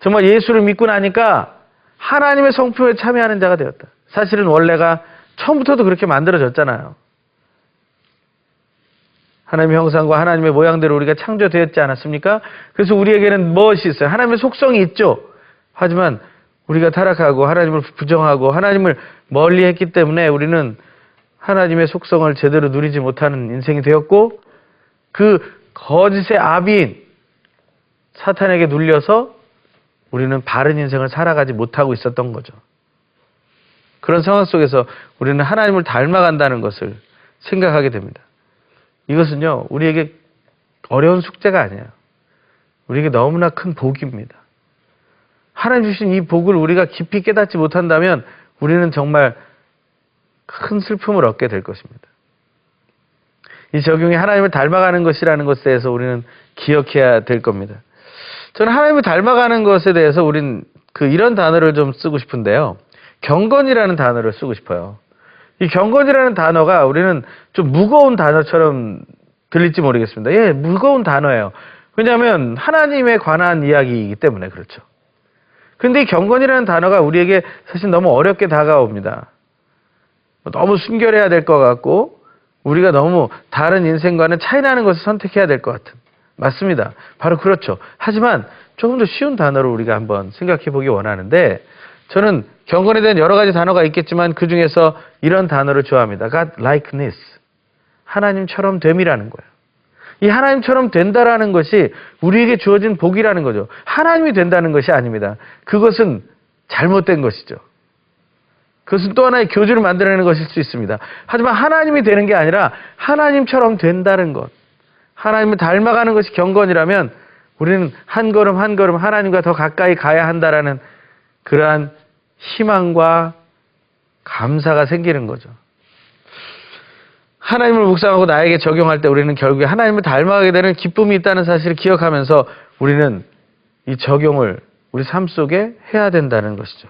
정말 예수를 믿고 나니까 하나님의 성품에 참여하는 자가 되었다. 사실은 원래가 처음부터도 그렇게 만들어졌잖아요. 하나님의 형상과 하나님의 모양대로 우리가 창조되었지 않았습니까? 그래서 우리에게는 무엇이 있어요? 하나님의 속성이 있죠. 하지만 우리가 타락하고 하나님을 부정하고 하나님을 멀리했기 때문에 우리는 하나님의 속성을 제대로 누리지 못하는 인생이 되었고, 그 거짓의 아비인 사탄에게 눌려서 우리는 바른 인생을 살아가지 못하고 있었던 거죠. 그런 상황 속에서 우리는 하나님을 닮아간다는 것을 생각하게 됩니다. 이것은요, 우리에게 어려운 숙제가 아니에요. 우리에게 너무나 큰 복입니다. 하나님 주신 이 복을 우리가 깊이 깨닫지 못한다면 우리는 정말 큰 슬픔을 얻게 될 것입니다. 이 적용이 하나님을 닮아가는 것이라는 것에 대해서 우리는 기억해야 될 겁니다. 저는 하나님을 닮아가는 것에 대해서 우린 이런 단어를 좀 쓰고 싶은데요. 경건이라는 단어를 쓰고 싶어요. 이 경건이라는 단어가 우리는 좀 무거운 단어처럼 들릴지 모르겠습니다. 예, 무거운 단어예요. 왜냐하면 하나님에 관한 이야기이기 때문에 그렇죠. 근데 이 경건이라는 단어가 우리에게 사실 너무 어렵게 다가옵니다. 너무 순결해야 될 것 같고 우리가 너무 다른 인생과는 차이나는 것을 선택해야 될 것 같은. 맞습니다. 바로 그렇죠. 하지만 조금 더 쉬운 단어로 우리가 한번 생각해 보기 원하는데, 저는 경건에 대한 여러 가지 단어가 있겠지만 그 중에서 이런 단어를 좋아합니다. God likeness. 하나님처럼 됨이라는 거예요. 이 하나님처럼 된다라는 것이 우리에게 주어진 복이라는 거죠. 하나님이 된다는 것이 아닙니다. 그것은 잘못된 것이죠. 그것은 또 하나의 교주를 만들어내는 것일 수 있습니다. 하지만 하나님이 되는 게 아니라 하나님처럼 된다는 것, 하나님을 닮아가는 것이 경건이라면 우리는 한 걸음 한 걸음 하나님과 더 가까이 가야 한다라는 그러한 희망과 감사가 생기는 거죠. 하나님을 묵상하고 나에게 적용할 때 우리는 결국에 하나님을 닮아가게 되는 기쁨이 있다는 사실을 기억하면서 우리는 이 적용을 우리 삶 속에 해야 된다는 것이죠.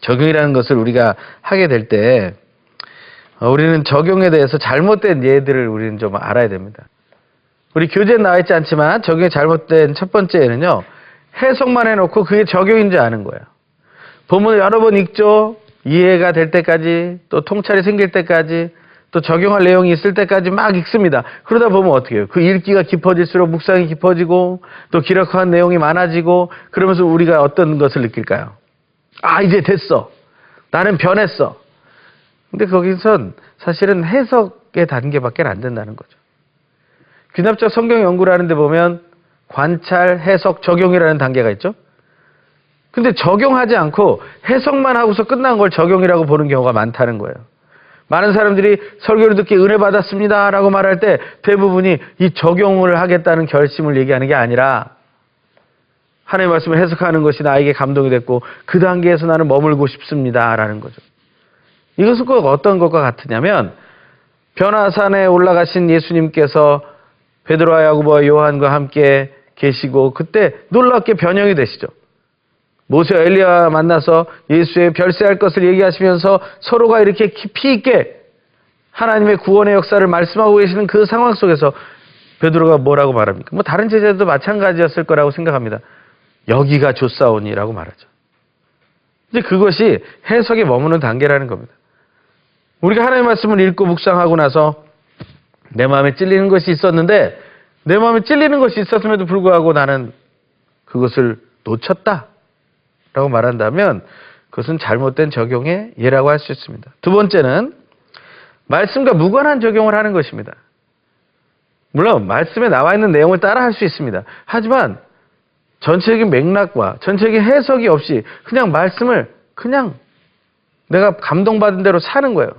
적용이라는 것을 우리가 하게 될 때 우리는 적용에 대해서 잘못된 예들을 우리는 좀 알아야 됩니다. 우리 교재에 나와 있지 않지만 적용이 잘못된 첫 번째는요, 해석만 해놓고 그게 적용인지 아는 거예요. 본문을 여러 번 읽죠. 이해가 될 때까지, 또 통찰이 생길 때까지, 또 적용할 내용이 있을 때까지 막 읽습니다. 그러다 보면 어떻게 해요? 그 읽기가 깊어질수록 묵상이 깊어지고 또 기록한 내용이 많아지고, 그러면서 우리가 어떤 것을 느낄까요? 아, 이제 됐어. 나는 변했어. 근데 거기선 사실은 해석의 단계밖에 안 된다는 거죠. 귀납적 성경 연구를 하는데 보면 관찰, 해석, 적용이라는 단계가 있죠. 근데 적용하지 않고 해석만 하고서 끝난 걸 적용이라고 보는 경우가 많다는 거예요. 많은 사람들이 설교를 듣기 은혜 받았습니다 라고 말할 때 대부분이 이 적용을 하겠다는 결심을 얘기하는 게 아니라 하나님의 말씀을 해석하는 것이 나에게 감동이 됐고 그 단계에서 나는 머물고 싶습니다 라는 거죠. 이것은 꼭 어떤 것과 같으냐면, 변화산에 올라가신 예수님께서 베드로와 야고보와 요한과 함께 계시고 그때 놀랍게 변형이 되시죠. 모세와 엘리야와 만나서 예수의 별세할 것을 얘기하시면서 서로가 이렇게 깊이 있게 하나님의 구원의 역사를 말씀하고 계시는 그 상황 속에서 베드로가 뭐라고 말합니까? 뭐 다른 제자들도 마찬가지였을 거라고 생각합니다. 여기가 좋사오니라고 말하죠. 이제 그것이 해석에 머무는 단계라는 겁니다. 우리가 하나님의 말씀을 읽고 묵상하고 나서 내 마음에 찔리는 것이 있었는데, 내 마음에 찔리는 것이 있었음에도 불구하고 나는 그것을 놓쳤다 라고 말한다면 그것은 잘못된 적용의 예라고 할 수 있습니다. 두 번째는 말씀과 무관한 적용을 하는 것입니다. 물론 말씀에 나와 있는 내용을 따라 할 수 있습니다. 하지만 전체적인 맥락과 전체적인 해석이 없이 그냥 말씀을 그냥 내가 감동받은 대로 사는 거예요.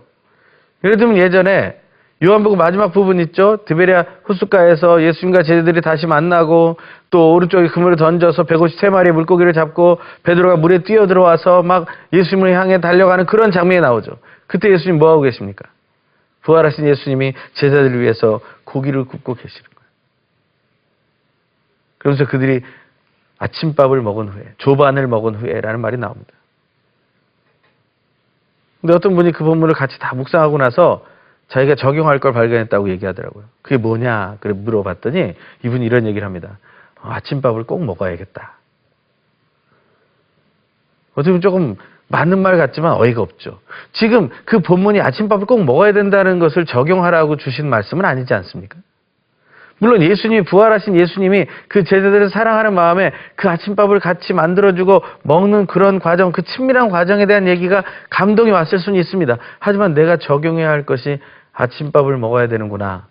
예를 들면 예전에 요한복음 마지막 부분 있죠. 디베랴 호숫가에서 예수님과 제자들이 다시 만나고 또 오른쪽에 그물을 던져서 153마리의 물고기를 잡고 베드로가 물에 뛰어들어와서 막 예수님을 향해 달려가는 그런 장면이 나오죠. 그때 예수님 뭐하고 계십니까? 부활하신 예수님이 제자들을 위해서 고기를 굽고 계시는 거예요. 그러면서 그들이 아침밥을 먹은 후에, 조반을 먹은 후에라는 말이 나옵니다. 근데 어떤 분이 그 본문을 같이 다 묵상하고 나서 자기가 적용할 걸 발견했다고 얘기하더라고요. 그게 뭐냐? 그래 물어봤더니 이분이 이런 얘기를 합니다. 아침밥을 꼭 먹어야겠다. 어떻게 보면 조금 맞는 말 같지만 어이가 없죠. 지금 그 본문이 아침밥을 꼭 먹어야 된다는 것을 적용하라고 주신 말씀은 아니지 않습니까? 물론 예수님이, 부활하신 예수님이 그 제자들을 사랑하는 마음에 그 아침밥을 같이 만들어주고 먹는 그런 과정, 그 친밀한 과정에 대한 얘기가 감동이 왔을 수는 있습니다. 하지만 내가 적용해야 할 것이 아침밥을 먹어야 되는구나.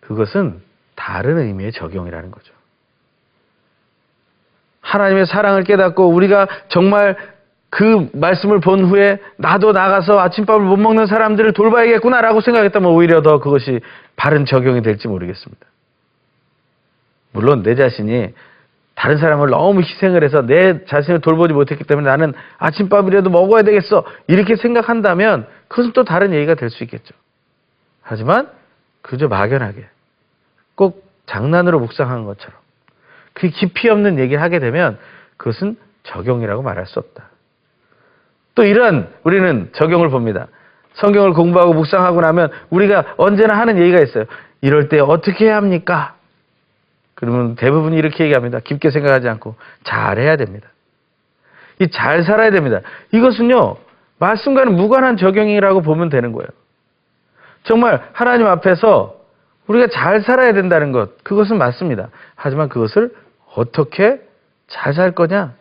그것은 다른 의미의 적용이라는 거죠. 하나님의 사랑을 깨닫고 우리가 정말 그 말씀을 본 후에 나도 나가서 아침밥을 못 먹는 사람들을 돌봐야겠구나라고 생각했다면 오히려 더 그것이 바른 적용이 될지 모르겠습니다. 물론 내 자신이 다른 사람을 너무 희생을 해서 내 자신을 돌보지 못했기 때문에 나는 아침밥이라도 먹어야 되겠어 이렇게 생각한다면 그것은 또 다른 얘기가 될 수 있겠죠. 하지만 그저 막연하게 꼭 장난으로 묵상한 것처럼 그 깊이 없는 얘기를 하게 되면 그것은 적용이라고 말할 수 없다. 또 이런 우리는 적용을 봅니다. 성경을 공부하고 묵상하고 나면 우리가 언제나 하는 얘기가 있어요. 이럴 때 어떻게 해야 합니까? 그러면 대부분 이렇게 얘기합니다. 깊게 생각하지 않고 잘해야 됩니다. 이 잘 살아야 됩니다. 이것은요, 말씀과는 무관한 적용이라고 보면 되는 거예요. 정말 하나님 앞에서 우리가 잘 살아야 된다는 것, 그것은 맞습니다. 하지만 그것을 어떻게 잘 살 거냐?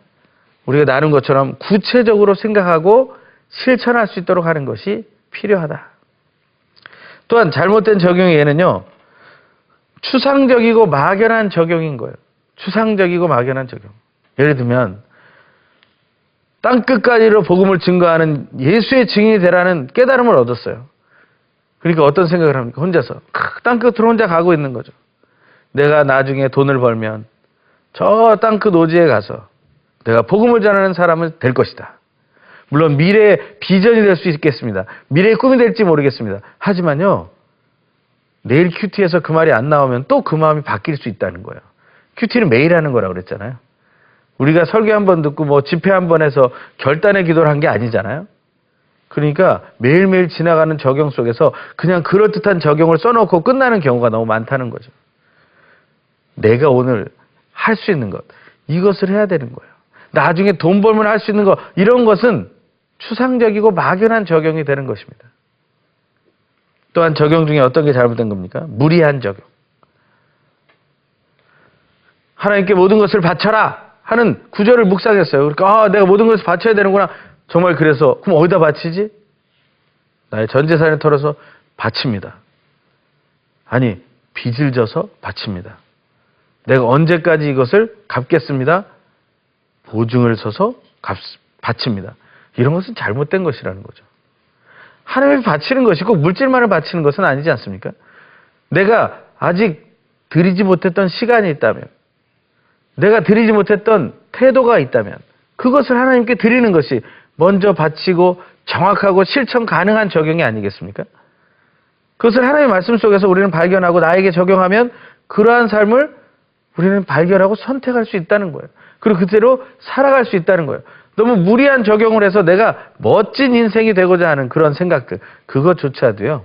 우리가 나눈 것처럼 구체적으로 생각하고 실천할 수 있도록 하는 것이 필요하다. 또한 잘못된 적용의 예는요, 추상적이고 막연한 적용인 거예요. 추상적이고 막연한 적용. 예를 들면 땅끝까지로 복음을 증거하는 예수의 증인이 되라는 깨달음을 얻었어요. 그러니까 어떤 생각을 합니까? 혼자서 땅끝으로 혼자 가고 있는 거죠. 내가 나중에 돈을 벌면 저 땅끝 오지에 가서 내가 복음을 전하는 사람은 될 것이다. 물론 미래의 비전이 될 수 있겠습니다. 미래의 꿈이 될지 모르겠습니다. 하지만요, 내일 큐티에서 그 말이 안 나오면 또 그 마음이 바뀔 수 있다는 거예요. 큐티는 매일 하는 거라고 그랬잖아요. 우리가 설교 한 번 듣고 뭐 집회 한 번 해서 결단의 기도를 한 게 아니잖아요. 그러니까 매일매일 지나가는 적용 속에서 그냥 그럴듯한 적용을 써놓고 끝나는 경우가 너무 많다는 거죠. 내가 오늘 할 수 있는 것, 이것을 해야 되는 거예요. 나중에 돈 벌면 할 수 있는 것, 이런 것은 추상적이고 막연한 적용이 되는 것입니다. 또한 적용 중에 어떤 게 잘못된 겁니까? 무리한 적용. 하나님께 모든 것을 바쳐라 하는 구절을 묵상했어요. 그러니까 내가 모든 것을 바쳐야 되는구나. 정말 그래서 그럼 어디다 바치지? 나의 전 재산을 털어서 바칩니다. 아니, 빚을 져서 바칩니다. 내가 언제까지 이것을 갚겠습니다. 보증을 서서 바칩니다. 이런 것은 잘못된 것이라는 거죠. 하나님을 바치는 것이 꼭 물질만을 바치는 것은 아니지 않습니까? 내가 아직 드리지 못했던 시간이 있다면, 내가 드리지 못했던 태도가 있다면 그것을 하나님께 드리는 것이 먼저 바치고 정확하고 실천 가능한 적용이 아니겠습니까? 그것을 하나님의 말씀 속에서 우리는 발견하고 나에게 적용하면 그러한 삶을 우리는 발견하고 선택할 수 있다는 거예요. 그리고 그대로 살아갈 수 있다는 거예요. 너무 무리한 적용을 해서 내가 멋진 인생이 되고자 하는 그런 생각들, 그것조차도요,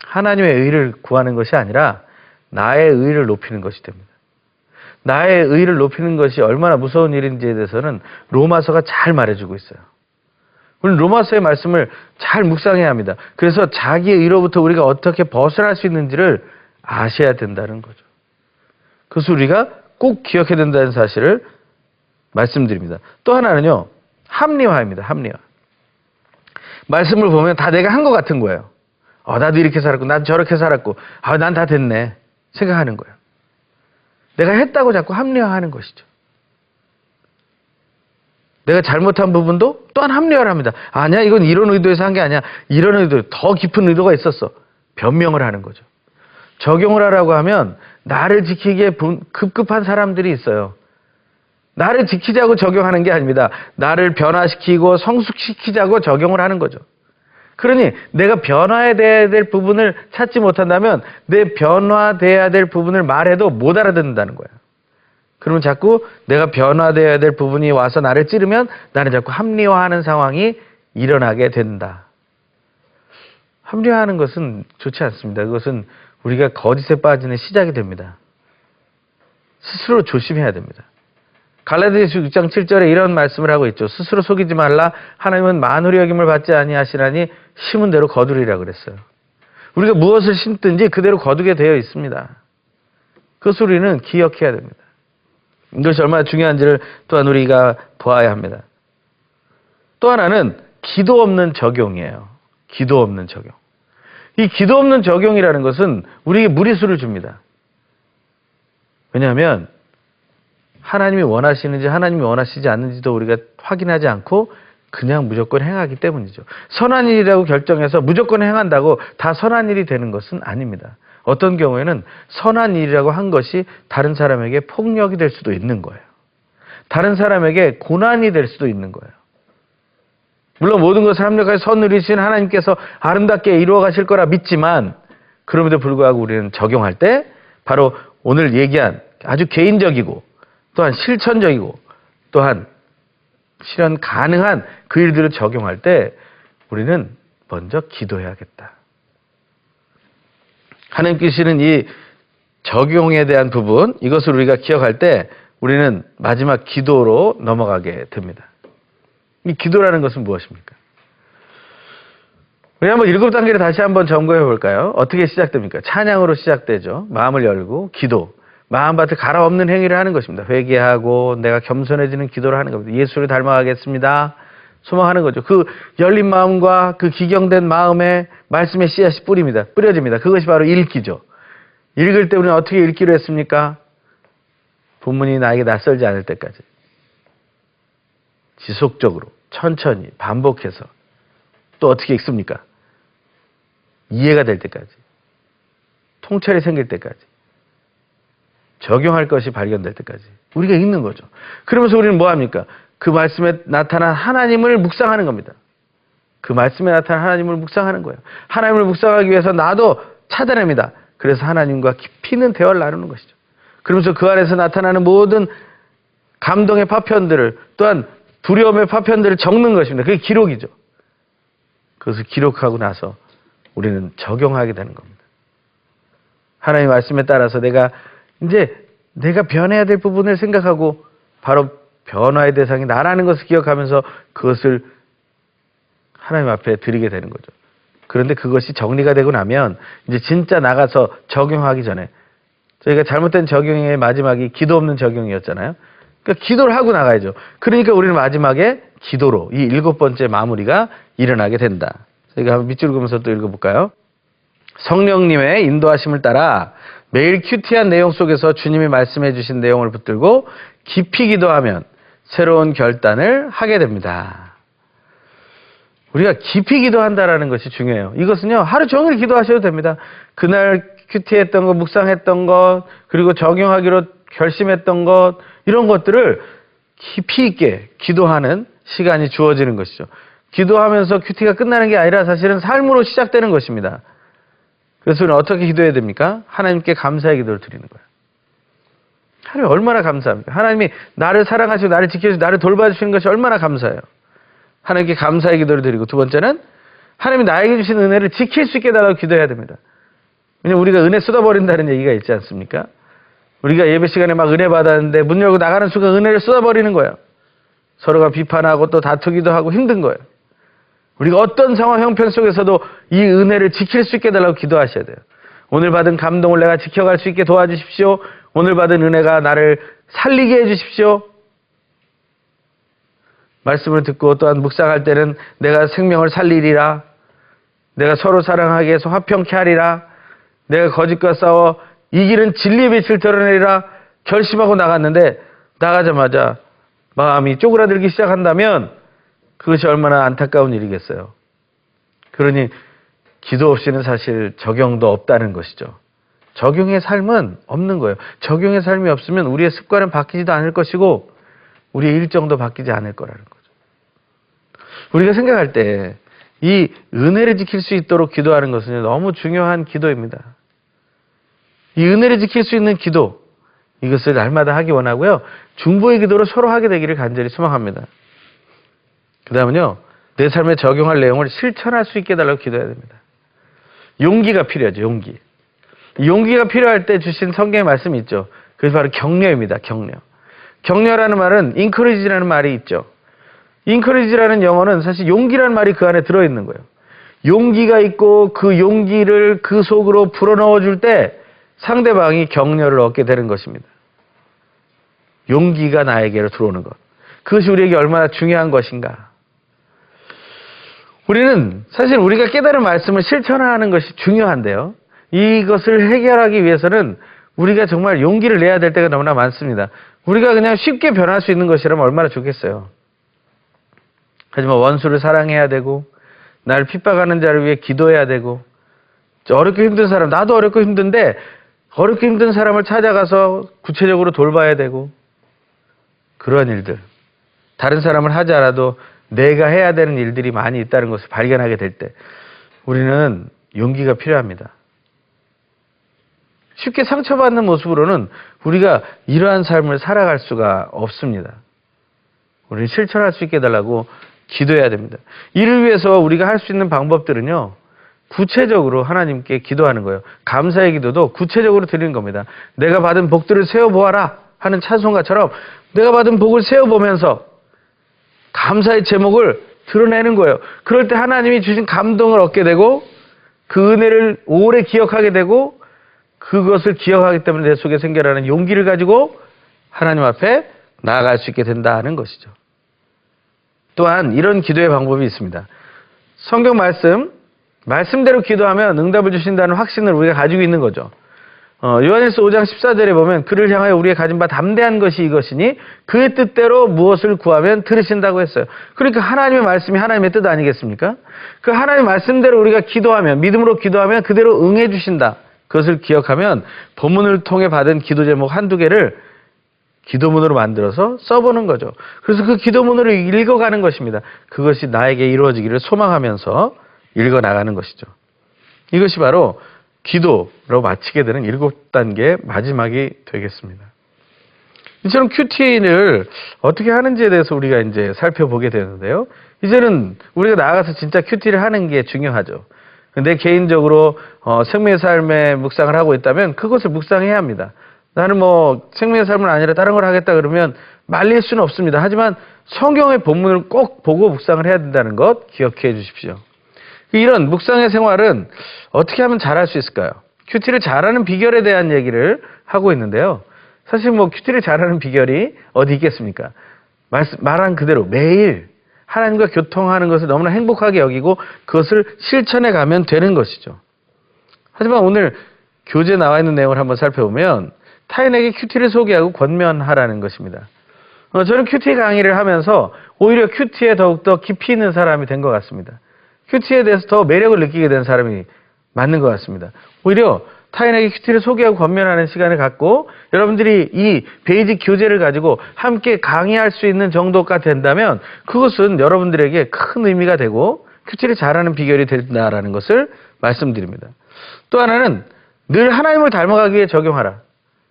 하나님의 의를 구하는 것이 아니라 나의 의를 높이는 것이 됩니다. 나의 의를 높이는 것이 얼마나 무서운 일인지에 대해서는 로마서가 잘 말해주고 있어요. 우리는 로마서의 말씀을 잘 묵상해야 합니다. 그래서 자기의 의로부터 우리가 어떻게 벗어날 수 있는지를 아셔야 된다는 거죠. 그래서 우리가 꼭 기억해야 된다는 사실을 말씀드립니다. 또 하나는요, 합리화입니다. 합리화. 말씀을 보면 다 내가 한 것 같은 거예요. 나도 이렇게 살았고, 난 저렇게 살았고, 난 다 됐네 생각하는 거예요. 내가 했다고 자꾸 합리화하는 것이죠. 내가 잘못한 부분도 또한 합리화를 합니다. 아니야, 이건 이런 의도에서 한 게 아니야. 이런 의도, 더 깊은 의도가 있었어. 변명을 하는 거죠. 적용을 하라고 하면 나를 지키기에 급급한 사람들이 있어요. 나를 지키자고 적용하는 게 아닙니다. 나를 변화시키고 성숙시키자고 적용을 하는 거죠. 그러니 내가 변화해야 될 부분을 찾지 못한다면 내 변화돼야 될 부분을 말해도 못 알아듣는다는 거예요. 그러면 자꾸 내가 변화돼야 될 부분이 와서 나를 찌르면 나는 자꾸 합리화하는 상황이 일어나게 된다. 합리화하는 것은 좋지 않습니다. 그것은 우리가 거짓에 빠지는 시작이 됩니다. 스스로 조심해야 됩니다. 갈라디아서 6장 7절에 이런 말씀을 하고 있죠. 스스로 속이지 말라. 하나님은 만물의 여김을 받지 아니하시나니 심은 대로 거두리라 그랬어요. 우리가 무엇을 심든지 그대로 거두게 되어 있습니다. 그것을 우리는 기억해야 됩니다. 이것이 얼마나 중요한지를 또한 우리가 보아야 합니다. 또 하나는 기도 없는 적용이에요. 기도 없는 적용. 이 기도 없는 적용이라는 것은 우리에게 무리수를 줍니다. 왜냐하면 하나님이 원하시는지 하나님이 원하시지 않는지도 우리가 확인하지 않고 그냥 무조건 행하기 때문이죠. 선한 일이라고 결정해서 무조건 행한다고 다 선한 일이 되는 것은 아닙니다. 어떤 경우에는 선한 일이라고 한 것이 다른 사람에게 폭력이 될 수도 있는 거예요. 다른 사람에게 고난이 될 수도 있는 거예요. 물론 모든 것을 합력하여 선을 이루신 하나님께서 아름답게 이루어 가실 거라 믿지만 그럼에도 불구하고 우리는 적용할 때 바로 오늘 얘기한 아주 개인적이고 또한 실천적이고 또한 실현 가능한 그 일들을 적용할 때 우리는 먼저 기도해야겠다. 하나님께서는 이 적용에 대한 부분 이것을 우리가 기억할 때 우리는 마지막 기도로 넘어가게 됩니다. 이 기도라는 것은 무엇입니까? 우리 한번 7단계를 다시 한번 점검해 볼까요? 어떻게 시작됩니까? 찬양으로 시작되죠. 마음을 열고 기도. 마음밭을 갈아엎는 행위를 하는 것입니다. 회개하고 내가 겸손해지는 기도를 하는 겁니다. 예수를 닮아가겠습니다. 소망하는 거죠. 그 열린 마음과 그 기경된 마음에 말씀의 씨앗이 뿌려집니다. 그것이 바로 읽기죠. 읽을 때 우리는 어떻게 읽기로 했습니까? 본문이 나에게 낯설지 않을 때까지. 지속적으로, 천천히, 반복해서. 또 어떻게 읽습니까? 이해가 될 때까지. 통찰이 생길 때까지. 적용할 것이 발견될 때까지. 우리가 읽는 거죠. 그러면서 우리는 뭐 합니까? 그 말씀에 나타난 하나님을 묵상하는 겁니다. 그 말씀에 나타난 하나님을 묵상하는 거예요. 하나님을 묵상하기 위해서 나도 찾아냅니다. 그래서 하나님과 깊이 있는 대화를 나누는 것이죠. 그러면서 그 안에서 나타나는 모든 감동의 파편들을 또한 두려움의 파편들을 적는 것입니다. 그게 기록이죠. 그것을 기록하고 나서 우리는 적용하게 되는 겁니다. 하나님의 말씀에 따라서 내가 변해야 될 부분을 생각하고 바로 변화의 대상이 나라는 것을 기억하면서 그것을 하나님 앞에 드리게 되는 거죠. 그런데 그것이 정리가 되고 나면 이제 진짜 나가서 적용하기 전에 저희가 잘못된 적용의 마지막이 기도 없는 적용이었잖아요. 그러니까 기도를 하고 나가야죠. 그러니까 우리는 마지막에 기도로 이 7번째 마무리가 일어나게 된다. 저희가 한번 밑줄 그으면서 또 읽어볼까요? 성령님의 인도하심을 따라 매일 큐티한 내용 속에서 주님이 말씀해 주신 내용을 붙들고 깊이 기도하면 새로운 결단을 하게 됩니다. 우리가 깊이 기도한다라는 것이 중요해요. 이것은요, 하루 종일 기도하셔도 됩니다. 그날 큐티했던 것, 묵상했던 것, 그리고 적용하기로 결심했던 것, 이런 것들을 깊이 있게 기도하는 시간이 주어지는 것이죠. 기도하면서 큐티가 끝나는 게 아니라 사실은 삶으로 시작되는 것입니다. 그래서 우리는 어떻게 기도해야 됩니까? 하나님께 감사의 기도를 드리는 거예요. 하나님 얼마나 감사합니까? 하나님이 나를 사랑하시고 나를 지켜주시고 나를 돌봐주시는 것이 얼마나 감사해요. 하나님께 감사의 기도를 드리고 두 번째는 하나님이 나에게 주신 은혜를 지킬 수 있게 달라고 기도해야 됩니다. 왜냐하면 우리가 은혜 쏟아버린다는 얘기가 있지 않습니까? 우리가 예배 시간에 막 은혜 받았는데 문 열고 나가는 순간 은혜를 쏟아버리는 거예요. 서로가 비판하고 또 다투기도 하고 힘든 거예요. 우리가 어떤 상황 형편 속에서도 이 은혜를 지킬 수 있게 달라고 기도하셔야 돼요. 오늘 받은 감동을 내가 지켜갈 수 있게 도와주십시오. 오늘 받은 은혜가 나를 살리게 해주십시오. 말씀을 듣고 또한 묵상할 때는 내가 생명을 살리리라. 내가 서로 사랑하게 해서 화평케 하리라. 내가 거짓과 싸워 이기는 진리의 빛을 드러내리라. 결심하고 나갔는데 나가자마자 마음이 쪼그라들기 시작한다면 그것이 얼마나 안타까운 일이겠어요. 그러니 기도 없이는 사실 적용도 없다는 것이죠. 적용의 삶은 없는 거예요. 적용의 삶이 없으면 우리의 습관은 바뀌지도 않을 것이고 우리의 일정도 바뀌지 않을 거라는 거죠. 우리가 생각할 때 이 은혜를 지킬 수 있도록 기도하는 것은 너무 중요한 기도입니다. 이 은혜를 지킬 수 있는 기도, 이것을 날마다 하기 원하고요. 중보의 기도를 서로 하게 되기를 간절히 소망합니다. 그 다음은요, 내 삶에 적용할 내용을 실천할 수 있게 해달라고 기도해야 됩니다. 용기가 필요하죠, 용기. 용기가 필요할 때 주신 성경의 말씀이 있죠. 그래서 바로 격려입니다, 격려. 격려라는 말은 encourage라는 말이 있죠. encourage라는 영어는 사실 용기라는 말이 그 안에 들어있는 거예요. 용기가 있고 그 용기를 그 속으로 불어넣어 줄 때 상대방이 격려를 얻게 되는 것입니다. 용기가 나에게로 들어오는 것. 그것이 우리에게 얼마나 중요한 것인가. 우리는 사실 우리가 깨달은 말씀을 실천하는 것이 중요한데요. 이것을 해결하기 위해서는 우리가 정말 용기를 내야 될 때가 너무나 많습니다. 우리가 그냥 쉽게 변할 수 있는 것이라면 얼마나 좋겠어요. 하지만 원수를 사랑해야 되고 나를 핍박하는 자를 위해 기도해야 되고 어렵고 힘든 사람, 나도 어렵고 힘든데 어렵고 힘든 사람을 찾아가서 구체적으로 돌봐야 되고 그러한 일들, 다른 사람을 하지 않아도 내가 해야 되는 일들이 많이 있다는 것을 발견하게 될 때 우리는 용기가 필요합니다. 쉽게 상처받는 모습으로는 우리가 이러한 삶을 살아갈 수가 없습니다. 우리는 실천할 수 있게 해달라고 기도해야 됩니다. 이를 위해서 우리가 할 수 있는 방법들은요, 구체적으로 하나님께 기도하는 거예요. 감사의 기도도 구체적으로 드리는 겁니다. 내가 받은 복들을 세어보아라 하는 찬송가처럼 내가 받은 복을 세어보면서 감사의 제목을 드러내는 거예요. 그럴 때 하나님이 주신 감동을 얻게 되고 그 은혜를 오래 기억하게 되고 그것을 기억하기 때문에 내 속에 생겨나는 용기를 가지고 하나님 앞에 나아갈 수 있게 된다는 것이죠. 또한 이런 기도의 방법이 있습니다. 성경 말씀대로 기도하면 응답을 주신다는 확신을 우리가 가지고 있는 거죠. 요한일서 5장 14절에 보면 그를 향하여 우리가 가진 바 담대한 것이 이것이니 그의 뜻대로 무엇을 구하면 들으신다고 했어요. 그러니까 하나님의 말씀이 하나님의 뜻 아니겠습니까? 그 하나님의 말씀대로 우리가 기도하면, 믿음으로 기도하면 그대로 응해 주신다. 그것을 기억하면 본문을 통해 받은 기도 제목 한두 개를 기도문으로 만들어서 써보는 거죠. 그래서 그 기도문을 읽어가는 것입니다. 그것이 나에게 이루어지기를 소망하면서 읽어나가는 것이죠. 이것이 바로 기도로 마치게 되는 7단계 마지막이 되겠습니다. 이처럼 큐티를 어떻게 하는지에 대해서 우리가 이제 살펴보게 되는데요. 이제는 우리가 나아가서 진짜 큐티를 하는 게 중요하죠. 내 개인적으로 생명의 삶에 묵상을 하고 있다면 그것을 묵상해야 합니다. 나는 생명의 삶은 아니라 다른 걸 하겠다 그러면 말릴 수는 없습니다. 하지만 성경의 본문을 꼭 보고 묵상을 해야 된다는 것 기억해 주십시오. 이런 묵상의 생활은 어떻게 하면 잘할 수 있을까요? 큐티를 잘하는 비결에 대한 얘기를 하고 있는데요. 사실 큐티를 잘하는 비결이 어디 있겠습니까? 말한 그대로 매일 하나님과 교통하는 것을 너무나 행복하게 여기고 그것을 실천해 가면 되는 것이죠. 하지만 오늘 교재에 나와 있는 내용을 한번 살펴보면 타인에게 큐티를 소개하고 권면하라는 것입니다. 저는 큐티 강의를 하면서 오히려 큐티에 더욱더 깊이 있는 사람이 된 것 같습니다. 큐티에 대해서 더 매력을 느끼게 된 사람이 맞는 것 같습니다. 오히려 타인에게 큐티를 소개하고 권면하는 시간을 갖고 여러분들이 이 베이직 교재를 가지고 함께 강의할 수 있는 정도가 된다면 그것은 여러분들에게 큰 의미가 되고 큐티를 잘하는 비결이 된다라는 것을 말씀드립니다. 또 하나는 늘 하나님을 닮아가기 위해 적용하라.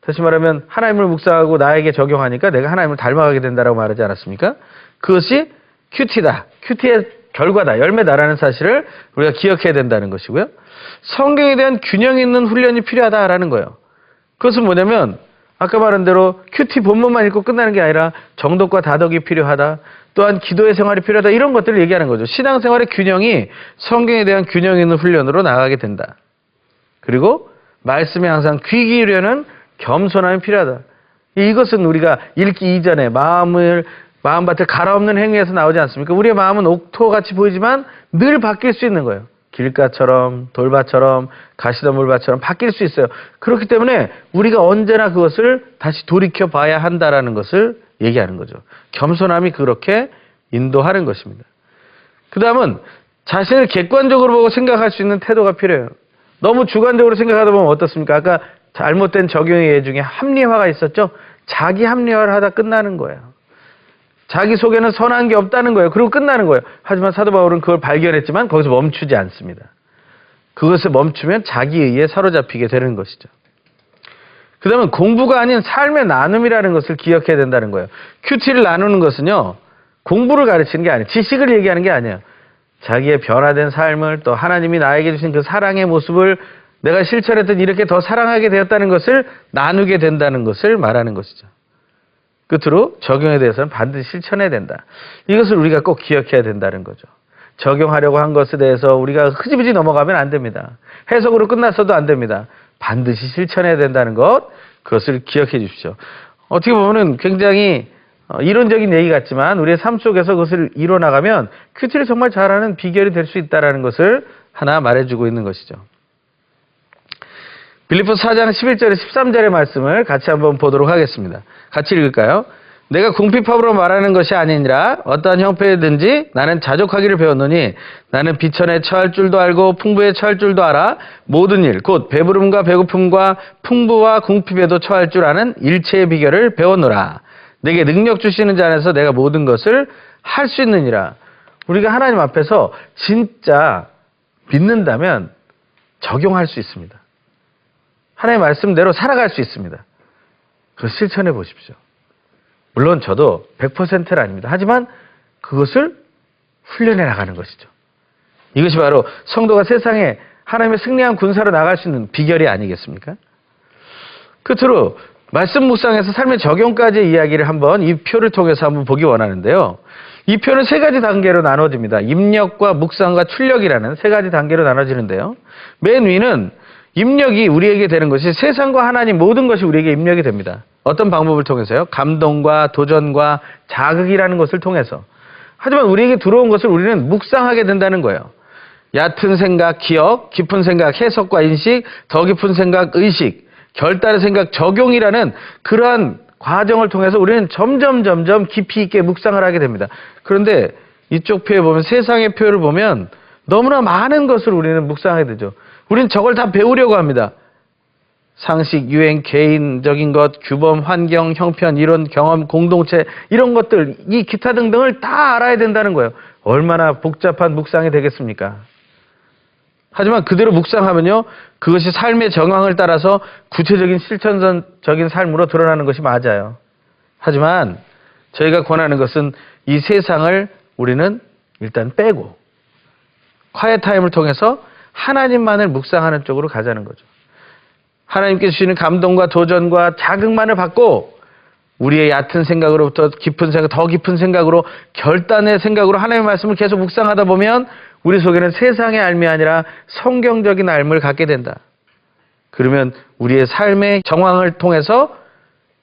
다시 말하면 하나님을 묵상하고 나에게 적용하니까 내가 하나님을 닮아가게 된다라고 말하지 않았습니까? 그것이 큐티다. 큐티의 결과다. 열매다라는 사실을 우리가 기억해야 된다는 것이고요. 성경에 대한 균형 있는 훈련이 필요하다라는 거예요. 그것은 뭐냐면 아까 말한 대로 큐티 본문만 읽고 끝나는 게 아니라 정독과 다독이 필요하다. 또한 기도의 생활이 필요하다. 이런 것들을 얘기하는 거죠. 신앙생활의 균형이 성경에 대한 균형 있는 훈련으로 나가게 된다. 그리고 말씀에 항상 귀 기울여는 겸손함이 필요하다. 이것은 우리가 읽기 이전에 마음밭을 갈아엎는 행위에서 나오지 않습니까? 우리의 마음은 옥토같이 보이지만 늘 바뀔 수 있는 거예요. 길가처럼 돌밭처럼 가시덤불밭처럼 바뀔 수 있어요. 그렇기 때문에 우리가 언제나 그것을 다시 돌이켜 봐야 한다라는 것을 얘기하는 거죠. 겸손함이 그렇게 인도하는 것입니다. 그 다음은 자신을 객관적으로 보고 생각할 수 있는 태도가 필요해요. 너무 주관적으로 생각하다 보면 어떻습니까? 아까 잘못된 적용의 예 중에 합리화가 있었죠. 자기 합리화를 하다 끝나는 거예요. 자기 속에는 선한 게 없다는 거예요. 그리고 끝나는 거예요. 하지만 사도 바울은 그걸 발견했지만 거기서 멈추지 않습니다. 그것에 멈추면 자기에 의해 사로잡히게 되는 것이죠. 그 다음에 공부가 아닌 삶의 나눔이라는 것을 기억해야 된다는 거예요. 큐티를 나누는 것은요. 공부를 가르치는 게 아니에요. 지식을 얘기하는 게 아니에요. 자기의 변화된 삶을 또 하나님이 나에게 주신 그 사랑의 모습을 내가 실천했던 이렇게 더 사랑하게 되었다는 것을 나누게 된다는 것을 말하는 것이죠. 끝으로 적용에 대해서는 반드시 실천해야 된다. 이것을 우리가 꼭 기억해야 된다는 거죠. 적용하려고 한 것에 대해서 우리가 흐지부지 넘어가면 안 됩니다. 해석으로 끝났어도 안 됩니다. 반드시 실천해야 된다는 것, 그것을 기억해 주십시오. 어떻게 보면 굉장히 이론적인 얘기 같지만 우리의 삶 속에서 그것을 이뤄나가면 큐티를 정말 잘하는 비결이 될 수 있다는 것을 하나 말해주고 있는 것이죠. 빌립보서 4장 11절에 13절의 말씀을 같이 한번 보도록 하겠습니다. 같이 읽을까요? 내가 궁핍함으로 말하는 것이 아니니라 어떠한 형편이든지 나는 자족하기를 배웠노니 나는 비천에 처할 줄도 알고 풍부에 처할 줄도 알아 모든 일 곧 배부름과 배고픔과 풍부와 궁핍에도 처할 줄 아는 일체의 비결을 배웠노라. 내게 능력 주시는 자 안에서 내가 모든 것을 할 수 있느니라. 우리가 하나님 앞에서 진짜 믿는다면 적용할 수 있습니다. 하나님의 말씀대로 살아갈 수 있습니다. 그걸 실천해 보십시오. 물론 저도 100%는 아닙니다. 하지만 그것을 훈련해 나가는 것이죠. 이것이 바로 성도가 세상에 하나님의 승리한 군사로 나갈 수 있는 비결이 아니겠습니까? 끝으로 말씀 묵상에서 삶의 적용까지의 이야기를 한번 이 표를 통해서 한번 보기 원하는데요. 이 표는 세 가지 단계로 나눠집니다. 입력과 묵상과 출력이라는 세 가지 단계로 나눠지는데요. 맨 위는 입력이 우리에게 되는 것이 세상과 하나님 모든 것이 우리에게 입력이 됩니다. 어떤 방법을 통해서요? 감동과 도전과 자극이라는 것을 통해서. 하지만 우리에게 들어온 것을 우리는 묵상하게 된다는 거예요. 얕은 생각, 기억, 깊은 생각, 해석과 인식, 더 깊은 생각, 의식, 결단의 생각, 적용이라는 그러한 과정을 통해서 우리는 점점 깊이 있게 묵상을 하게 됩니다. 그런데 이쪽 표에 보면 세상의 표를 보면 너무나 많은 것을 우리는 묵상하게 되죠. 우리는 저걸 다 배우려고 합니다. 상식, 유행, 개인적인 것, 규범, 환경, 형편, 이론, 경험, 공동체 이런 것들, 이 기타 등등을 다 알아야 된다는 거예요. 얼마나 복잡한 묵상이 되겠습니까? 하지만 그대로 묵상하면요. 그것이 삶의 정황을 따라서 구체적인 실천적인 삶으로 드러나는 것이 맞아요. 하지만 저희가 권하는 것은 이 세상을 우리는 일단 빼고 콰이어 타임을 통해서 하나님만을 묵상하는 쪽으로 가자는 거죠. 하나님께서 주시는 감동과 도전과 자극만을 받고 우리의 얕은 생각으로부터 깊은 생각, 더 깊은 생각으로 결단의 생각으로 하나님의 말씀을 계속 묵상하다 보면 우리 속에는 세상의 삶이 아니라 성경적인 삶을 갖게 된다. 그러면 우리의 삶의 정황을 통해서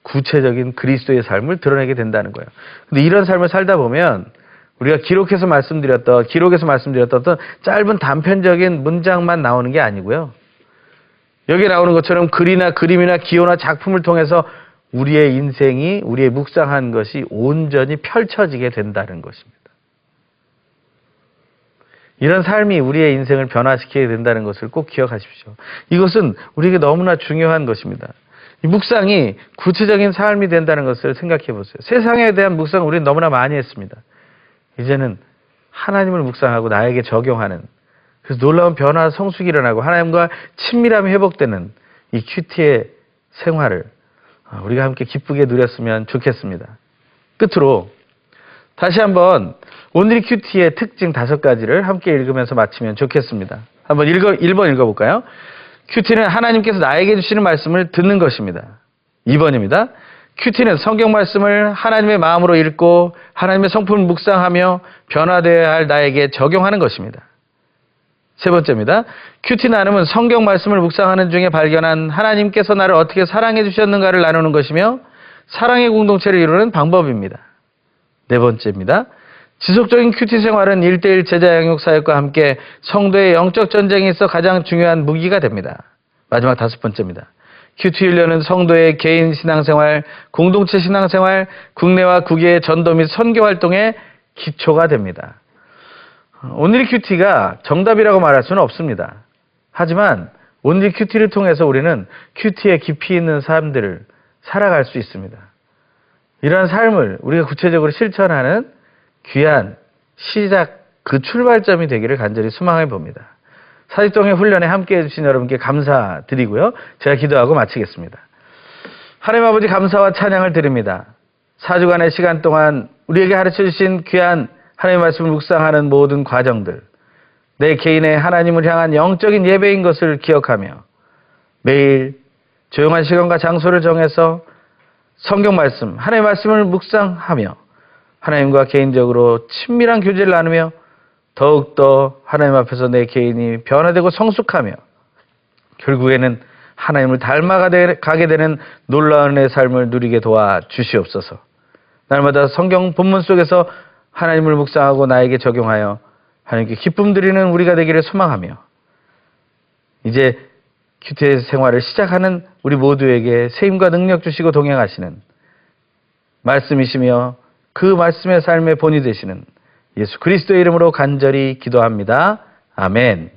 구체적인 그리스도의 삶을 드러내게 된다는 거예요. 근데 이런 삶을 살다 보면 우리가 기록에서 말씀드렸던 어떤 짧은 단편적인 문장만 나오는 게 아니고요. 여기 나오는 것처럼 글이나 그림이나 기호나 작품을 통해서 우리의 인생이, 우리의 묵상한 것이 온전히 펼쳐지게 된다는 것입니다. 이런 삶이 우리의 인생을 변화시키게 된다는 것을 꼭 기억하십시오. 이것은 우리에게 너무나 중요한 것입니다. 이 묵상이 구체적인 삶이 된다는 것을 생각해 보세요. 세상에 대한 묵상을 우리는 너무나 많이 했습니다. 이제는 하나님을 묵상하고 나에게 적용하는, 그래서 놀라운 변화, 성숙이 일어나고 하나님과 친밀함이 회복되는 이 큐티의 생활을 우리가 함께 기쁘게 누렸으면 좋겠습니다. 끝으로 다시 한번 오늘의 큐티의 특징 5가지를 함께 읽으면서 마치면 좋겠습니다. 한번 1번 읽어볼까요? 큐티는 하나님께서 나에게 주시는 말씀을 듣는 것입니다. 2번입니다. 큐티는 성경 말씀을 하나님의 마음으로 읽고 하나님의 성품을 묵상하며 변화되어야 할 나에게 적용하는 것입니다. 3번째입니다. 큐티 나눔은 성경 말씀을 묵상하는 중에 발견한 하나님께서 나를 어떻게 사랑해 주셨는가를 나누는 것이며 사랑의 공동체를 이루는 방법입니다. 4번째입니다. 지속적인 큐티 생활은 1:1 제자 양육 사역과 함께 성도의 영적 전쟁에 있어 가장 중요한 무기가 됩니다. 마지막 5번째입니다. 큐티 훈련은 성도의 개인 신앙생활, 공동체 신앙생활, 국내와 국외의 전도 및 선교 활동의 기초가 됩니다. 오늘의 큐티가 정답이라고 말할 수는 없습니다. 하지만 오늘의 큐티를 통해서 우리는 큐티의 깊이 있는 삶들을 살아갈 수 있습니다. 이러한 삶을 우리가 구체적으로 실천하는 귀한 시작, 그 출발점이 되기를 간절히 소망해 봅니다. 40동의 훈련에 함께해 주신 여러분께 감사드리고요. 제가 기도하고 마치겠습니다. 하나님 아버지 감사와 찬양을 드립니다. 4주간의 시간 동안 우리에게 가르쳐 주신 귀한 하나님의 말씀을 묵상하는 모든 과정들, 내 개인의 하나님을 향한 영적인 예배인 것을 기억하며 매일 조용한 시간과 장소를 정해서 성경 말씀, 하나님의 말씀을 묵상하며 하나님과 개인적으로 친밀한 교제를 나누며 더욱더 하나님 앞에서 내 개인이 변화되고 성숙하며 결국에는 하나님을 닮아가게 되는 놀라운 내 삶을 누리게 도와 주시옵소서. 날마다 성경 본문 속에서 하나님을 묵상하고 나에게 적용하여 하나님께 기쁨 드리는 우리가 되기를 소망하며 이제 큐티의 생활을 시작하는 우리 모두에게 세임과 능력 주시고 동행하시는 말씀이시며 그 말씀의 삶의 본이 되시는 예수 그리스도의 이름으로 간절히 기도합니다. 아멘.